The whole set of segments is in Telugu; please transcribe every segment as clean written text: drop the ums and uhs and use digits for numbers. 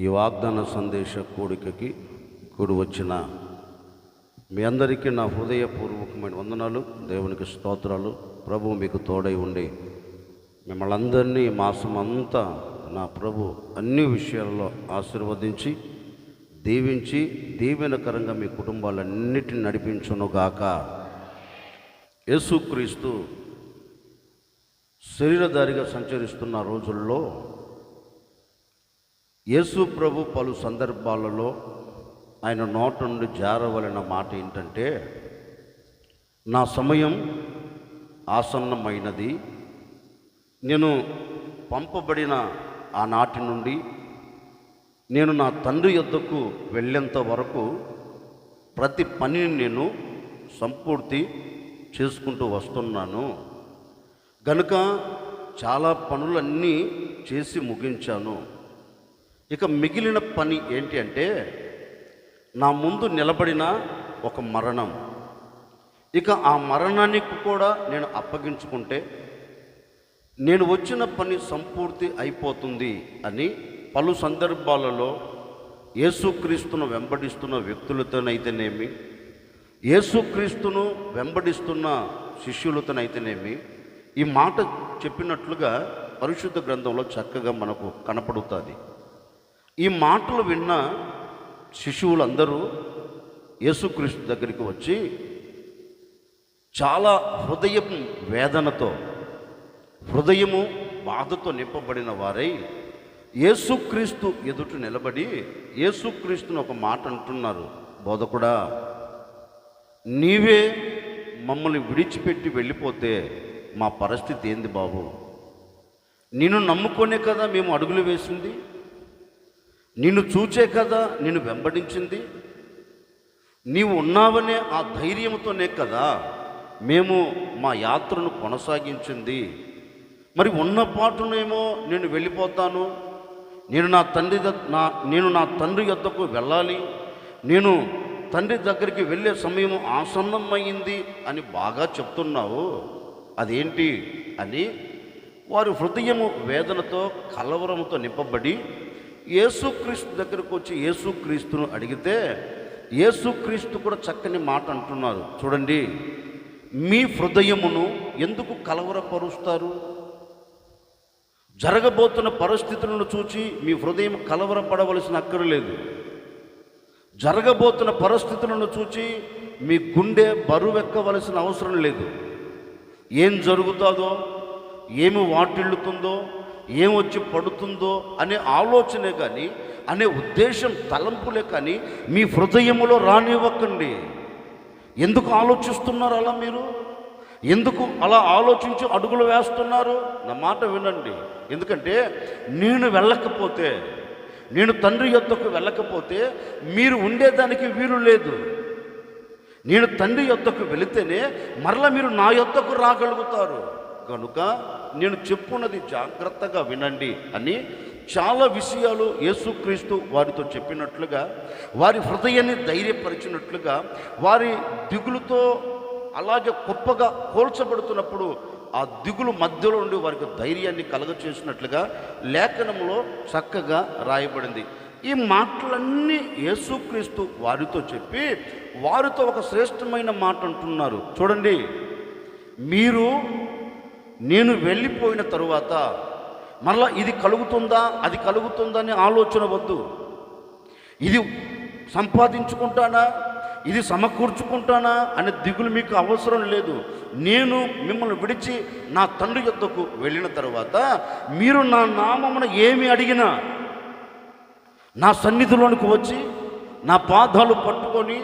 ఈ వాగ్దాన సందేశ కూడికకి కూడి వచ్చిన మీ అందరికీ నా హృదయపూర్వకమైన వందనాలు, దేవునికి స్తోత్రాలు. ప్రభు మీకు తోడై ఉండి మిమ్మల్ని అందరినీ మాసం అంతా నా ప్రభు అన్ని విషయాల్లో ఆశీర్వదించి దీవించి దీవెనకరంగా మీ కుటుంబాలన్నిటిని నడిపించునుగాక. యేసుక్రీస్తు శరీరధారిగా సంచరిస్తున్న రోజుల్లో యేసు ప్రభు పలు సందర్భాలలో ఆయన నోట నుండి జారవలన మాట ఏంటంటే, నా సమయం ఆసన్నమైనది, నేను పంపబడిన ఆనాటి నుండి నేను నా తండ్రి యొద్దకు వెళ్ళేంత వరకు ప్రతి పనిని నేను సంపూర్తి చేసుకుంటూ వస్తున్నాను గనుక చాలా పనులన్నీ చేసి ముగించాను. ఇక మిగిలిన పని ఏంటి అంటే, నా ముందు నిలబడిన ఒక మరణం. ఇక ఆ మరణానికి కూడా నేను అప్పగించుకుంటే నేను వచ్చిన పని సంపూర్తి అయిపోతుంది అని పలు సందర్భాలలో యేసుక్రీస్తును వెంబడిస్తున్న వ్యక్తులతోనైతేనేమి, యేసుక్రీస్తును వెంబడిస్తున్న శిష్యులతోనైతేనేమి ఈ మాట చెప్పినట్లుగా పరిశుద్ధ గ్రంథంలో చక్కగా మనకు కనపడుతుంది. ఈ మాటలు విన్న శిశువులందరూ యేసుక్రీస్తు దగ్గరికి వచ్చి చాలా వేదనతో, హృదయము బాధతో నింపబడిన వారై యేసుక్రీస్తు ఎదుట నిలబడి యేసుక్రీస్తుని ఒక మాట అంటున్నారు, బోధకుడా, నీవే మమ్మల్ని విడిచిపెట్టి వెళ్ళిపోతే మా పరిస్థితి ఏంది బాబు? నిన్ను నమ్ముకొనే కదా మేము అడుగులు వేసింది, నిన్ను చూచే కదా నిన్ను వెంబడించింది, నీవు ఉన్నావనే ఆ ధైర్యంతోనే కదా మేము మా యాత్రను కొనసాగించింది. మరి ఉన్నపాటునేమో నేను వెళ్ళిపోతాను, నేను నా తండ్రి యొద్దకు వెళ్ళాలి, నేను తండ్రి దగ్గరికి వెళ్ళే సమయం ఆసన్నమైంది అని బాగా చెప్తున్నావు, అదేంటి అని వారి హృదయము వేదనతో కలవరంతో నింపబడి యేసుక్రీస్తు దగ్గరకు వచ్చి యేసుక్రీస్తును అడిగితే యేసుక్రీస్తు కూడా చక్కని మాట అంటున్నారు. చూడండి, మీ హృదయమును ఎందుకు కలవరపరుస్తారు? జరగబోతున్న పరిస్థితులను చూచి మీ హృదయం కలవరపడవలసిన అక్కర్లేదు. జరగబోతున్న పరిస్థితులను చూచి మీ గుండె బరువెక్కవలసిన అవసరం లేదు. ఏం జరుగుతుందో, ఏమి వాటిల్లుతుందో, ఏమొచ్చి పడుతుందో అనే ఆలోచనే కానీ, అనే ఉద్దేశం తలంపులే కానీ మీ హృదయములో రానివ్వకండి. ఎందుకు ఆలోచిస్తున్నారు అలా? మీరు ఎందుకు అలా ఆలోచించి అడుగులు వేస్తున్నారు? నా మాట వినండి. ఎందుకంటే నేను వెళ్ళకపోతే, నేను తండ్రి యొద్దకు వెళ్ళకపోతే మీరు ఉండేదానికి వీలు లేదు. నేను తండ్రి యొద్దకు వెళితేనే మరలా మీరు నా యొద్దకు రాగలుగుతారు. కనుక నేను చెప్పున్నది జాగ్రత్తగా వినండి అని చాలా విషయాలు యేసుక్రీస్తు వారితో చెప్పినట్లుగా, వారి హృదయాన్ని ధైర్యపరిచినట్లుగా, వారి దిగులుతో అలాగే గొప్పగా పోల్చబడుతున్నప్పుడు ఆ దిగులు మధ్యలో ఉండి వారికి ధైర్యాన్ని కలగచేసినట్లుగా లేఖనంలో చక్కగా రాయబడింది. ఈ మాటలన్నీ యేసుక్రీస్తు వారితో చెప్పి వారితో ఒక శ్రేష్టమైన మాట అంటున్నారు. చూడండి, నేను వెళ్ళిపోయిన తరువాత మరలా ఇది కలుగుతుందా అది కలుగుతుందా అని ఆలోచన వద్దు. ఇది సంపాదించుకుంటానా, ఇది సమకూర్చుకుంటానా అనే దిగులు మీకు అవసరం లేదు. నేను మిమ్మల్ని విడిచి నా తండ్రి యొద్దకు వెళ్ళిన తర్వాత మీరు నా నామమున ఏమి అడిగినా నా సన్నిధిలోనికి వచ్చి నా పాదాలు పట్టుకొని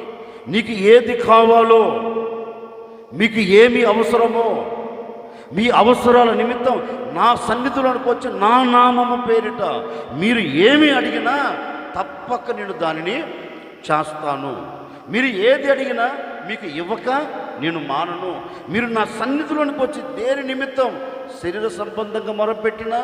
నీకు ఏది కావాలో, మీకు ఏమి అవసరమో, మీ అవసరాల నిమిత్తం నా సన్నిధిలోనికి వచ్చి నా నామము పేరిట మీరు ఏమి అడిగినా తప్పక నేను దానిని చేస్తాను. మీరు ఏది అడిగినా మీకు ఇవ్వక నేను మానను. మీరు నా సన్నిధిలోనికి వచ్చి దేని నిమిత్తం శరీర సంబంధంగా మొరపెట్టినా,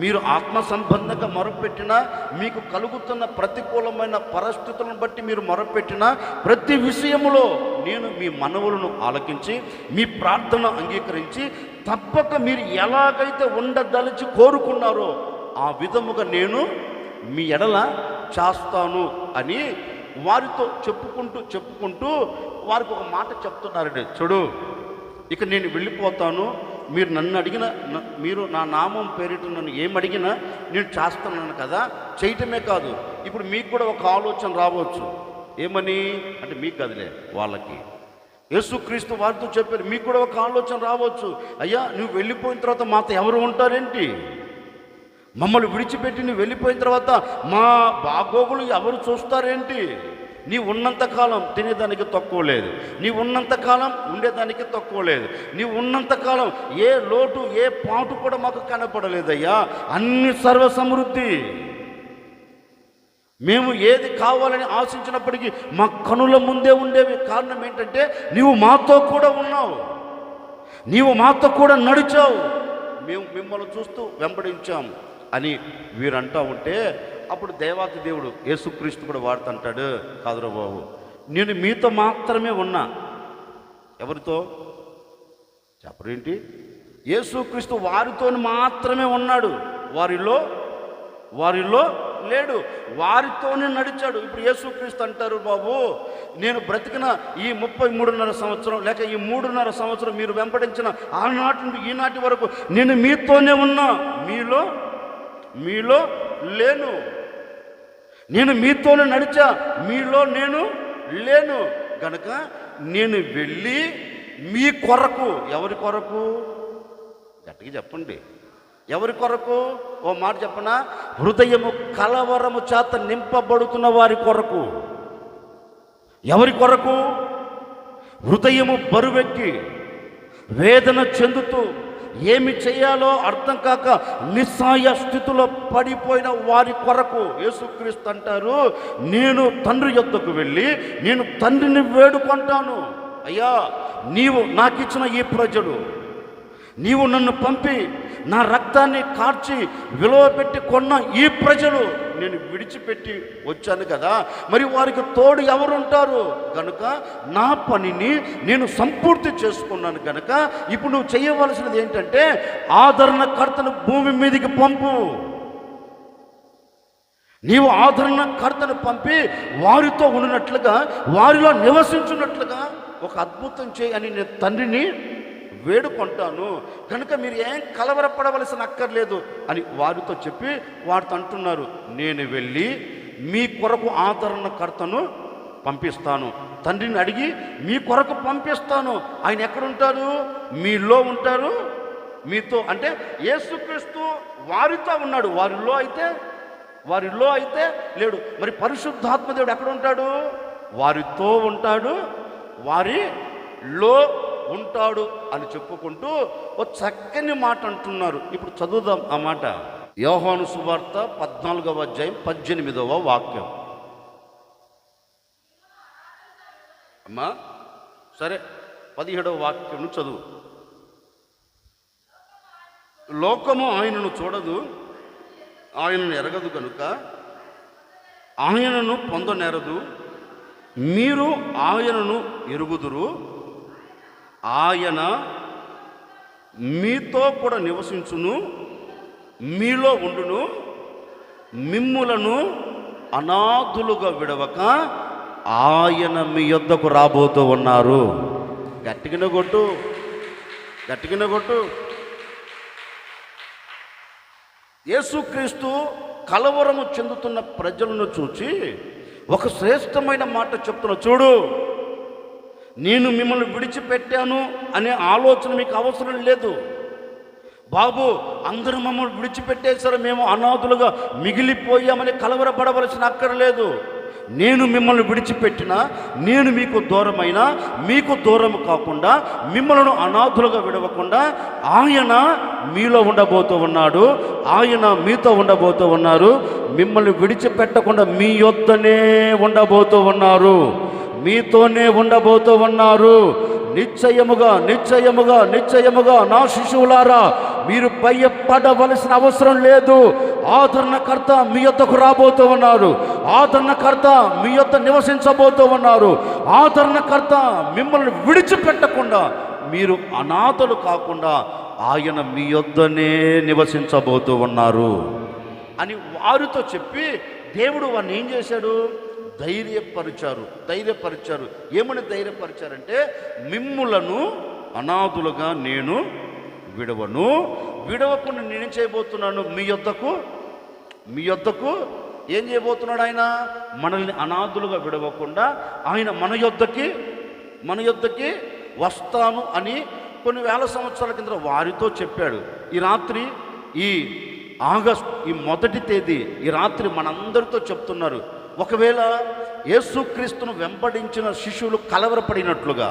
మీరు ఆత్మ సంబంధంగా మొరపెట్టినా, మీకు కలుగుతున్న ప్రతికూలమైన పరిస్థితులను బట్టి మీరు మొరపెట్టినా, ప్రతి విషయములో నేను మీ మనవులను ఆలకించి మీ ప్రార్థన అంగీకరించి తప్పక మీరు ఎలాగైతే ఉండదలిచి కోరుకున్నారో ఆ విధముగా నేను మీ ఎడల చేస్తాను అని వారితో చెప్పుకుంటూ వారికి ఒక మాట చెప్తున్నారండి. చూడు, ఇక నేను వెళ్ళిపోతాను, మీరు నన్ను అడిగిన, మీరు నా నామం పేరిట నన్ను ఏమడిగినా నేను చేస్తున్నాను కదా. చేయటమే కాదు, ఇప్పుడు మీకు కూడా ఒక ఆలోచన రావచ్చు. ఏమని అంటే మీకు కదిలే వాళ్ళకి యేసుక్రీస్తు వారితో చెప్పారు, మీకు కూడా ఒక ఆలోచన రావచ్చు. అయ్యా, నువ్వు వెళ్ళిపోయిన తర్వాత మాతో ఎవరు ఉంటారేంటి? మమ్మల్ని విడిచిపెట్టి నువ్వు వెళ్ళిపోయిన తర్వాత మా బాగోగులు ఎవరు చూస్తారేంటి? నీ ఉన్నంతకాలం తినేదానికి తక్కువ లేదు, నీ ఉన్నంతకాలం ఉండేదానికి తక్కువ లేదు, నీ ఉన్నంతకాలం ఏ లోటు ఏ పాటు కూడా మాకు కనపడలేదయ్యా. అన్ని సర్వసమృద్ధి. మేము ఏది కావాలని ఆశించినప్పటికీ మా కనుల ముందే ఉండేవి. కారణం ఏంటంటే నీవు మాతో కూడా ఉన్నావు, నీవు మాతో కూడా నడిచావు, మేము మిమ్మల్ని చూస్తూ వెంబడించాము అని వీరంటా ఉంటే, అప్పుడు దేవాతి దేవుడు యేసుక్రీస్తు కూడా వాడుతుంటాడు, కాదురా బాబు, నేను మీతో మాత్రమే ఉన్నా. ఎవరితో చెప్పరేంటి? యేసుక్రీస్తు వారితో మాత్రమే ఉన్నాడు, వారిలో లేడు, వారితోనే నడిచాడు. ఇప్పుడు యేసుక్రీస్తు అంటారు, బాబు నేను బ్రతికిన ఈ 33.5 సంవత్సరం లేక ఈ 3.5 సంవత్సరం మీరు వెంబడించిన ఆనాటి నుండి ఈనాటి వరకు నేను మీతోనే ఉన్నా, మీలో లేను. నేను మీతోనే నడిచా, మీలో నేను లేను. గనక నేను వెళ్ళి మీ కొరకు, ఎవరి కొరకు గట్టిగా చెప్పండి, ఎవరి కొరకు? ఓ మాట చెప్పనా? హృదయము కలవరము చేత నింపబడుతున్న వారి కొరకు. ఎవరి కొరకు? హృదయము బరువెక్కి వేదన చెందుతూ ఏమి చేయాలో అర్థం కాక నిస్సాయ స్థితిలో పడిపోయిన వారి కొరకు. యేసుక్రీస్తు అంటారు, నేను తండ్రి యొద్దకు వెళ్ళి నేను తండ్రిని వేడుకుంటాను, అయ్యా నీవు నాకిచ్చిన ఈ ప్రజలు, నీవు నన్ను పంపి నా రక్తాన్ని కార్చి విలువ పెట్టి కొన్న ఈ ప్రజలు నేను విడిచిపెట్టి వచ్చాను కదా, మరి వారికి తోడు ఎవరుంటారు? కనుక నా పనిని నేను సంపూర్తి చేసుకున్నాను కనుక ఇప్పుడు నువ్వు చేయవలసినది ఏంటంటే ఆదరణకర్తను భూమి మీదకి పంపు. నీవు ఆదరణకర్తను పంపి వారితో ఉన్నట్లుగా, వారిలో నివసించున్నట్లుగా ఒక అద్భుతం చేయి అని నేను తండ్రిని వేడుకుంటాను. కనుక మీరు ఏం కలవరపడవలసిన అక్కర్లేదు అని వారితో చెప్పి వారితో అంటున్నారు, నేను వెళ్ళి మీ కొరకు ఆదరణకర్తను పంపిస్తాను, తండ్రిని అడిగి మీ కొరకు పంపిస్తాను. ఆయన ఎక్కడుంటారు? మీలో ఉంటారు. మీతో అంటే యేసుక్రీస్తు వారితో ఉన్నాడు, వారిలో అయితే లేడు. మరి పరిశుద్ధాత్మదేవుడు ఎక్కడ ఉంటాడు? వారితో ఉంటాడు, వారిలో ఉంటాడు అని చెప్పుకుంటూ ఒక చక్కని మాట అంటున్నారు. ఇప్పుడు చదువుదాం ఆ మాట. యోహాను సువార్త 14వ అధ్యాయం 18వ వాక్యం. అమ్మా సరే, 17వ వాక్యం చదువు. లోకము ఆయనను చూడదు, ఆయనను ఎరగదు కనుక ఆయనను పొందనేరదు. మీరు ఆయనను ఎరుగుదురు, ఆయన మీతో కూడా నివసించును, మీలో ఉండును, మిమ్ములను అనాథులుగా విడవక ఆయన మీ యొద్దకు రాబోతూ ఉన్నారు. గట్టిగా కొట్టు. యేసుక్రీస్తు కలవరము చెందుతున్న ప్రజలను చూచి ఒక శ్రేష్టమైన మాట చెప్తున్నా. చూడు, నేను మిమ్మల్ని విడిచిపెట్టాను అనే ఆలోచన మీకు అవసరం లేదు బాబు. అందరూ మమ్మల్ని విడిచిపెట్టేశారు, మేము అనాథులుగా మిగిలిపోయామని కలవరపడవలసిన అక్కర్లేదు. నేను మిమ్మల్ని విడిచిపెట్టినా, నేను మీకు దూరమైనా, మీకు దూరం కాకుండా మిమ్మల్ని అనాథులుగా విడవకుండా ఆయన మీలో ఉండబోతూ ఉన్నాడు, ఆయన మీతో ఉండబోతూ ఉన్నారు. మిమ్మల్ని విడిచిపెట్టకుండా మీ యొద్దనే ఉండబోతూ ఉన్నారు, మీతోనే ఉండబోతూ ఉన్నారు. నిశ్చయముగా నా శిశువులారా, మీరు భయపడవలసిన అవసరం లేదు. ఆదరణకర్త మీ యొద్దకు రాబోతూ ఉన్నారు, ఆదరణకర్త మీ యొద్ద నివసించబోతూ ఉన్నారు. ఆదరణకర్త మిమ్మల్ని విడిచిపెట్టకుండా, మీరు అనాథలు కాకుండా ఆయన మీ యొద్దనే నివసించబోతూ ఉన్నారు అని వారితో చెప్పి దేవుడు వారిని ఏం చేశాడు? ధైర్యపరిచారు. ఏమని ధైర్యపరిచారంటే, మిమ్ములను అనాథులుగా నేను విడవకుండా నేనేం చేయబోతున్నాను? మీ యొద్దకు ఏం చేయబోతున్నాడు ఆయన? మనల్ని అనాథులుగా విడవకుండా ఆయన మన యొద్దకి వస్తాను అని కొన్ని వేల సంవత్సరాల కింద వారితో చెప్పాడు. ఈ రాత్రి ఈ ఆగస్టు ఈ 1వ తేదీ ఈ రాత్రి మనందరితో చెప్తున్నారు. ఒకవేళ యేసుక్రీస్తును వెంబడించిన శిష్యులు కలవరపడినట్లుగా,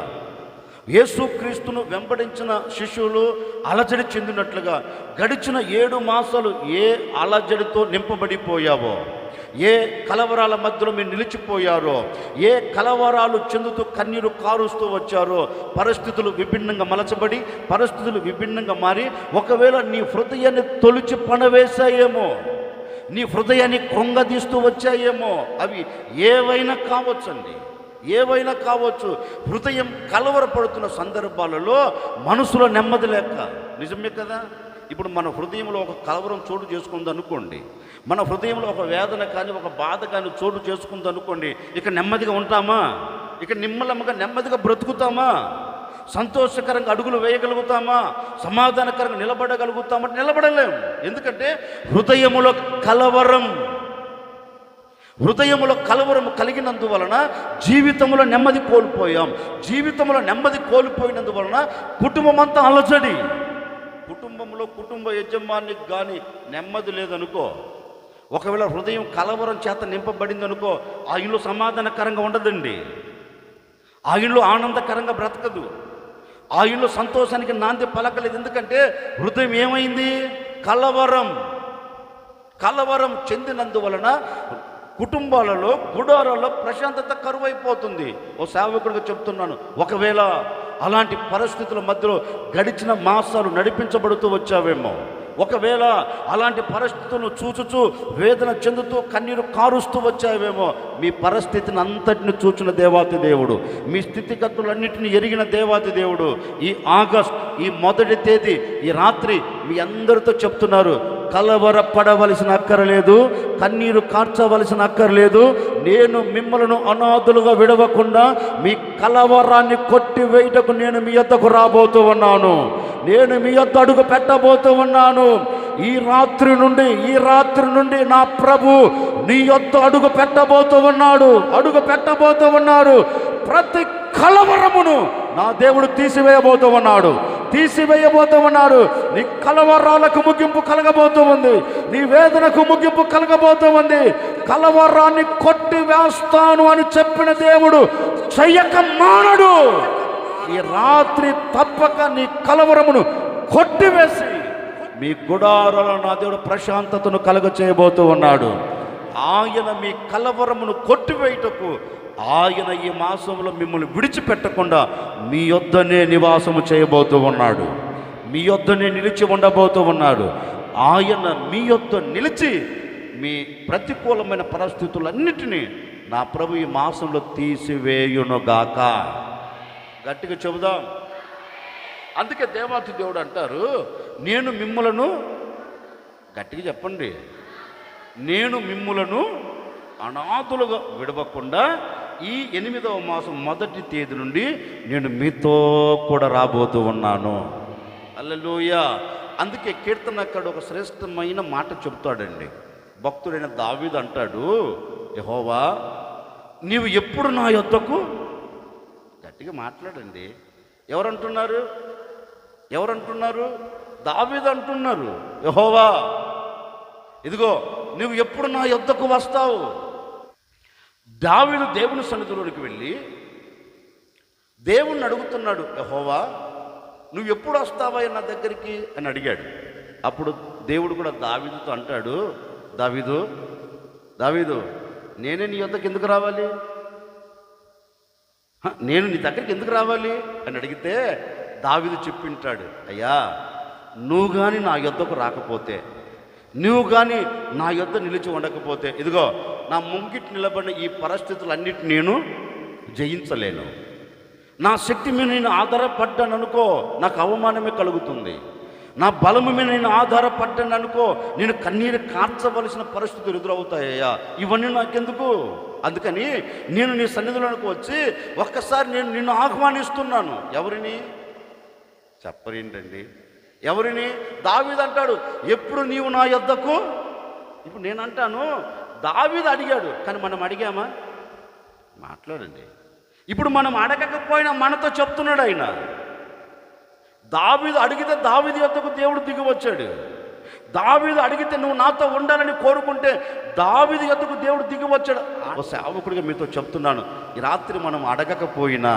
యేసుక్రీస్తును వెంబడించిన శిష్యులు అలజడి చెందినట్లుగా గడిచిన 7 మాసాలు ఏ అలజడితో నింపబడిపోయావో, ఏ కలవరాల మధ్యలో మీరు నిలిచిపోయారో, ఏ కలవరాలు చెందుతూ కన్నీరు కారుస్తూ వచ్చారో, పరిస్థితులు విభిన్నంగా మలచబడి పరిస్థితులు విభిన్నంగా మారి ఒకవేళ నీ హృదయాన్ని తొలిచి పనవేశాయేమో, నీ హృదయాన్ని కృంగదీస్తూ వచ్చాయేమో, అవి ఏవైనా కావచ్చు. హృదయం కలవరపడుతున్న సందర్భాలలో మనసులో నెమ్మది లేక, నిజమే కదా? ఇప్పుడు మన హృదయంలో ఒక కలవరం చోటు చేసుకుంది అనుకోండి, మన హృదయంలో ఒక వేదన కానీ ఒక బాధ కానీ చోటు చేసుకుంది అనుకోండి, ఇక నెమ్మదిగా ఉంటామా? ఇక నెమ్మదిగా బ్రతుకుతామా? సంతోషకరంగా అడుగులు వేయగలుగుతామా? సమాధానకరంగా నిలబడగలుగుతామా? నిలబడలేము. ఎందుకంటే హృదయములో కలవరం కలిగినందువలన జీవితంలో నెమ్మది కోల్పోయాం. జీవితంలో నెమ్మది కోల్పోయినందువలన కుటుంబం అంతా అలజడి. కుటుంబ యజమానికి కానీ నెమ్మది లేదనుకో, ఒకవేళ హృదయం కలవరం చేత నింపబడింది అనుకో, ఆ ఇల్లు సమాధానకరంగా ఉండదండి. ఆ ఇల్లు ఆనందకరంగా బ్రతకదు. ఆ ఇల్లు సంతోషానికి నాంది పలకలేదు. ఎందుకంటే హృదయం ఏమైంది? కలవరం చెందినందువలన కుటుంబాలలో గుడారాల్లో ప్రశాంతత కరువైపోతుంది. ఓ సేవకుడిగా చెప్తున్నాను, ఒకవేళ అలాంటి పరిస్థితుల మధ్యలో గడిచిన మాసాలు నడిపించబడుతూ వచ్చావేమో, ఒకవేళ అలాంటి పరిస్థితులను చూచుచూ వేదన చెందుతూ కన్నీరు కారుస్తూ వచ్చావేమో, మీ పరిస్థితిని అంతటిని చూచిన దేవాతి దేవుడు, మీ స్థితిగతులన్నింటినీ ఎరిగిన దేవాతి దేవుడు ఈ ఆగస్ట్ ఈ 1వ తేదీ ఈ రాత్రి మీ అందరితో చెప్తున్నారు, కలవరపడవలసిన అక్కరలేదు, కన్నీరు కార్చవలసిన అక్కర్లేదు. నేను మిమ్మలను అనాథులుగా విడవకుండా మీ కలవరాన్ని కొట్టివేయటకు నేను మీ యొద్దకు రాబోతూ ఉన్నాను. నేను మీ యొద్ద అడుగు పెట్టబోతూ ఉన్నాను. ఈ రాత్రి నుండి నా ప్రభు నీ యొద్ద అడుగు పెట్టబోతూ ఉన్నాడు. ప్రతి కలవరమును నా దేవుడు తీసివేయబోతూ ఉన్నాడు. నీ కలవరాలకు ముగింపు కలగబోతూ ఉంది. నీ వేదనకు ముగింపు కలగబోతూ ఉంది. కలవరాన్ని కొట్టి వేస్తాను అని చెప్పిన దేవుడు చెయ్యక మానడు. ఈ రాత్రి తప్పక నీ కలవరమును కొట్టివేసి మీ గుడారాల నా దేవుడు ప్రశాంతతను కలుగ చేయబోతూ ఉన్నాడు. ఆయన మీ కలవరమును కొట్టివేయుటకు ఆయన ఈ మాసంలో మిమ్మల్ని విడిచిపెట్టకుండా మీ యొద్దనే నివాసము చేయబోతూ ఉన్నాడు. మీ యొద్దనే నిలిచి ఉండబోతూ ఉన్నాడు. ఆయన మీ యొద్ద నిలిచి మీ ప్రతికూలమైన పరిస్థితులన్నిటినీ నా ప్రభు ఈ మాసంలో తీసివేయునుగాక. గట్టిగా చెబుదాం. అందుకే దేవాతి దేవుడు అంటారు, నేను మిమ్ములను, గట్టిగా చెప్పండి, నేను మిమ్ములను అనాథులుగా విడవకుండా ఈ 8వ మాసం 1వ తేదీ నుండి నేను మీతో కూడా రాబోతూ ఉన్నాను. హల్లెలూయా. అందుకే కీర్తనకారుడు ఒక శ్రేష్టమైన మాట చెబుతాడండి. భక్తుడైన దావీదు అంటాడు, యెహోవా నీవు ఎప్పుడు నా యొద్దకు, గట్టిగా మాట్లాడండి. ఎవరంటున్నారు? దావీదు అంటున్నారు, యెహోవా ఇదిగో నువ్వు ఎప్పుడు నా యొద్దకు వస్తావు. దావీదు దేవుని సన్నిధిలోకి వెళ్ళి దేవుణ్ణి అడుగుతున్నాడు, యెహోవా నువ్వు ఎప్పుడు వస్తావా నా దగ్గరికి అని అడిగాడు. అప్పుడు దేవుడు కూడా దావీదుతో అంటాడు, దావీదు నేనే నీ యొద్దకు ఎందుకు రావాలి? నేను నీ దగ్గరికి ఎందుకు రావాలి అని అడిగితే దావీదు చెప్పింటాడు, అయ్యా నువ్వు కానీ నా యొద్దకు రాకపోతే, నువ్వు కానీ నా యొద్ద నిలిచి ఉండకపోతే, ఇదిగో నా ముంగిటి నిలబడిన ఈ పరిస్థితులన్నిటి నేను జయించలేను. నా శక్తి మీద నేను ఆధారపడ్డాను అనుకో, నాకు అవమానమే కలుగుతుంది. నా బలము మీద నేను ఆధారపడ్డాను అనుకో, నేను కన్నీరు కార్చవలసిన పరిస్థితులు ఎదురవుతాయ్యా. ఇవన్నీ నాకెందుకు? అందుకని నేను నీ సన్నిధిలోనికి వచ్చి ఒక్కసారి నేను నిన్ను ఆహ్వానిస్తున్నాను. ఎవరిని చెప్పరేంటండి? ఎవరిని? దావీదు అంటాడు, ఎప్పుడు నీవు నా యొద్దకు. ఇప్పుడు నేను అంటాను, దావీదు అడిగాడు, కానీ మనం అడిగామా? మాట్లాడండి. ఇప్పుడు మనం అడగకపోయినా మనతో చెప్తున్నాడు ఆయన. దావీదు అడిగితే దావీదు యొద్దకు దేవుడు దిగి వచ్చాడు. దావీదు అడిగితే నువ్వు నాతో ఉండాలని కోరుకుంటే దావీదు యొద్దకు దేవుడు దిగి వచ్చాడు. ఓ సేవకుడిగా మీతో చెప్తున్నాను, ఈ రాత్రి మనం అడగకపోయినా,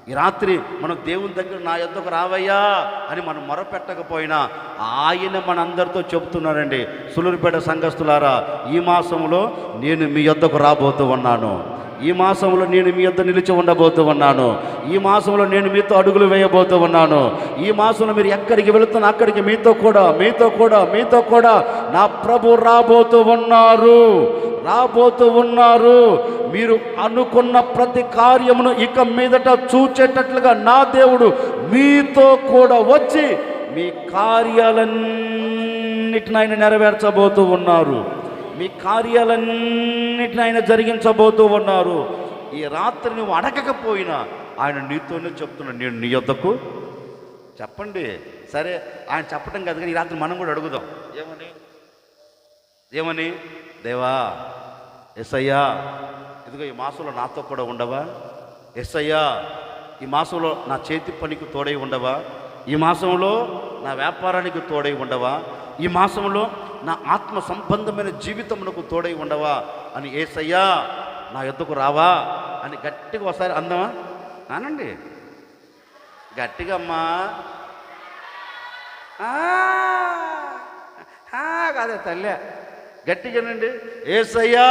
ఈ రాత్రి మనం దేవుని దగ్గర నా యొద్దకు రావయ్యా అని మనం మొరపెట్టకపోయినా ఆయన మనందరితో చెప్తున్నారండి. సులూరుపేట సంఘస్థులారా, ఈ మాసంలో నేను మీ యొద్దకు రాబోతూ ఉన్నాను. ఈ మాసంలో నేను మీ యొద్ద నిలిచి ఉండబోతూ ఉన్నాను. ఈ మాసంలో నేను మీతో అడుగులు వేయబోతూ ఉన్నాను. ఈ మాసంలో మీరు ఎక్కడికి వెళుతున్నా అక్కడికి మీతో కూడా నా ప్రభు రాబోతూ ఉన్నారు. మీరు అనుకున్న ప్రతి కార్యమును ఇక మీదట చూచేటట్లుగా నా దేవుడు మీతో కూడా వచ్చి మీ కార్యాలన్నిటిని ఆయన నెరవేర్చబోతూ ఉన్నారు. మీ కార్యాలన్నిటిని ఆయన జరిగించబోతూ ఉన్నారు. ఈ రాత్రి నువ్వు అడగకపోయినా ఆయన నీతోనే చెప్తున్నాడు, నేను నీ యొద్దకు. చెప్పండి. సరే, ఆయన చెప్పడం కాదు కానీ ఈ రాత్రి మనం కూడా అడుగుదాం. ఏమని? దేవా, యేసయ్యా, ఇదిగో ఈ మాసంలో నాతో కూడా ఉండవా? యేసయ్యా, ఈ మాసంలో నా చేతి పనికి తోడై ఉండవా? ఈ మాసంలో నా వ్యాపారానికి తోడై ఉండవా? ఈ మాసంలో నా ఆత్మ సంబంధమైన జీవితమునకు తోడై ఉండవా అని, యేసయ్యా నా యొద్దకు రావా అని గట్టిగా ఒకసారి అందామా? అనండి గట్టిగా. అమ్మా కాదే తల్లే, గట్టిగానండి. యేసయ్యా,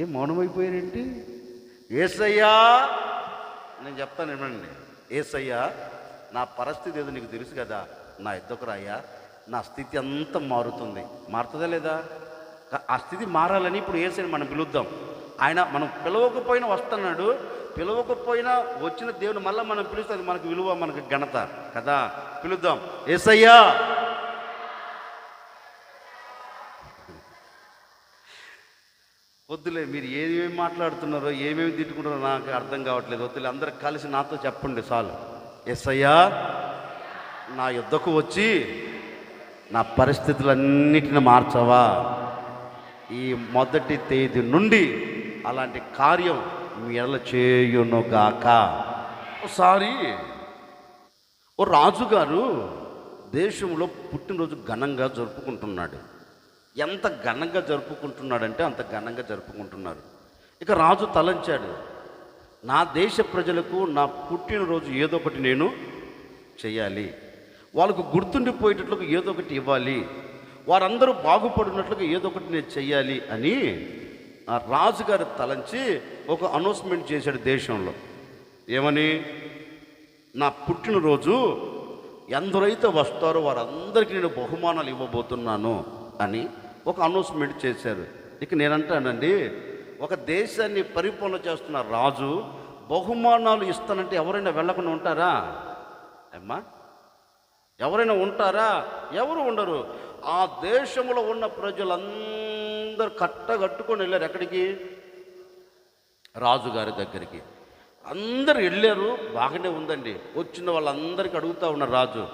ఏం మౌనమైపోయారేంటి? యేసయ్యా, నేను చెప్తాను ఏమండి. యేసయ్యా, నా పరిస్థితి ఏదో నీకు తెలుసు కదా, నా యొద్దకు రాయ్యా, నా స్థితి అంతా మారుతుందా లేదా? ఆ స్థితి మారాలని ఇప్పుడు యేసయ్యని మనం పిలుద్దాం. ఆయన మనం పిలవకపోయినా వస్తున్నాడు, పిలవకపోయినా వచ్చిన దేవుని మళ్ళీ మనం పిలిస్తే అది మనకు విలువ, మనకు ఘనత కదా. పిలుద్దాం. యేసయ్యా, వద్దులే, మీరు ఏమేమి మాట్లాడుతున్నారో ఏమేమి తిట్టుకుంటారో నాకు అర్థం కావట్లేదు. వద్దులే, అందరు కలిసి నాతో చెప్పండి చాలు. యేసయ్యా, నా యొద్దకు వచ్చి నా పరిస్థితులన్నిటిని మార్చవా? ఈ మొదటి తేదీ నుండి అలాంటి కార్యం మీ ఎడల చేయునుగాక. ఒకసారి ఓ రాజుగారు దేశంలో పుట్టినరోజు ఘనంగా జరుపుకుంటున్నాడు. ఎంత ఘనంగా జరుపుకుంటున్నాడంటే అంత ఘనంగా జరుపుకుంటున్నారు. ఇక రాజు తలంచాడు, నా దేశ ప్రజలకు నా పుట్టినరోజు ఏదో ఒకటి నేను చెయ్యాలి, వాళ్ళకు గుర్తుండిపోయేటట్లుగా ఏదో ఒకటి ఇవ్వాలి, వారందరూ బాగుపడినట్లుగా ఏదో ఒకటి నేను చెయ్యాలి అని ఆ రాజుగారు తలంచి ఒక అనౌన్స్మెంట్ చేశాడు దేశంలో. ఏమని? నా పుట్టినరోజు ఎందరైతే వస్తారో వారందరికీ నేను బహుమానాలు ఇవ్వబోతున్నాను అని ఒక అనౌన్స్మెంట్ చేశారు. ఇక నేనంటానండి, ఒక దేశాన్ని పరిపాలన చేస్తున్న రాజు బహుమానాలు ఇస్తానంటే ఎవరైనా వెళ్ళకుండా ఉంటారా అమ్మా? ఎవరైనా ఉంటారా? ఎవరు ఉండరు. ఆ దేశంలో ఉన్న ప్రజలందరూ కట్టగట్టుకొని వెళ్ళారు. ఎక్కడికి? రాజుగారి దగ్గరికి. అందరు వెళ్ళారు. బాగానే ఉందండి. వచ్చిన వాళ్ళందరికీ అడుగుతూ ఉన్నారు రాజు,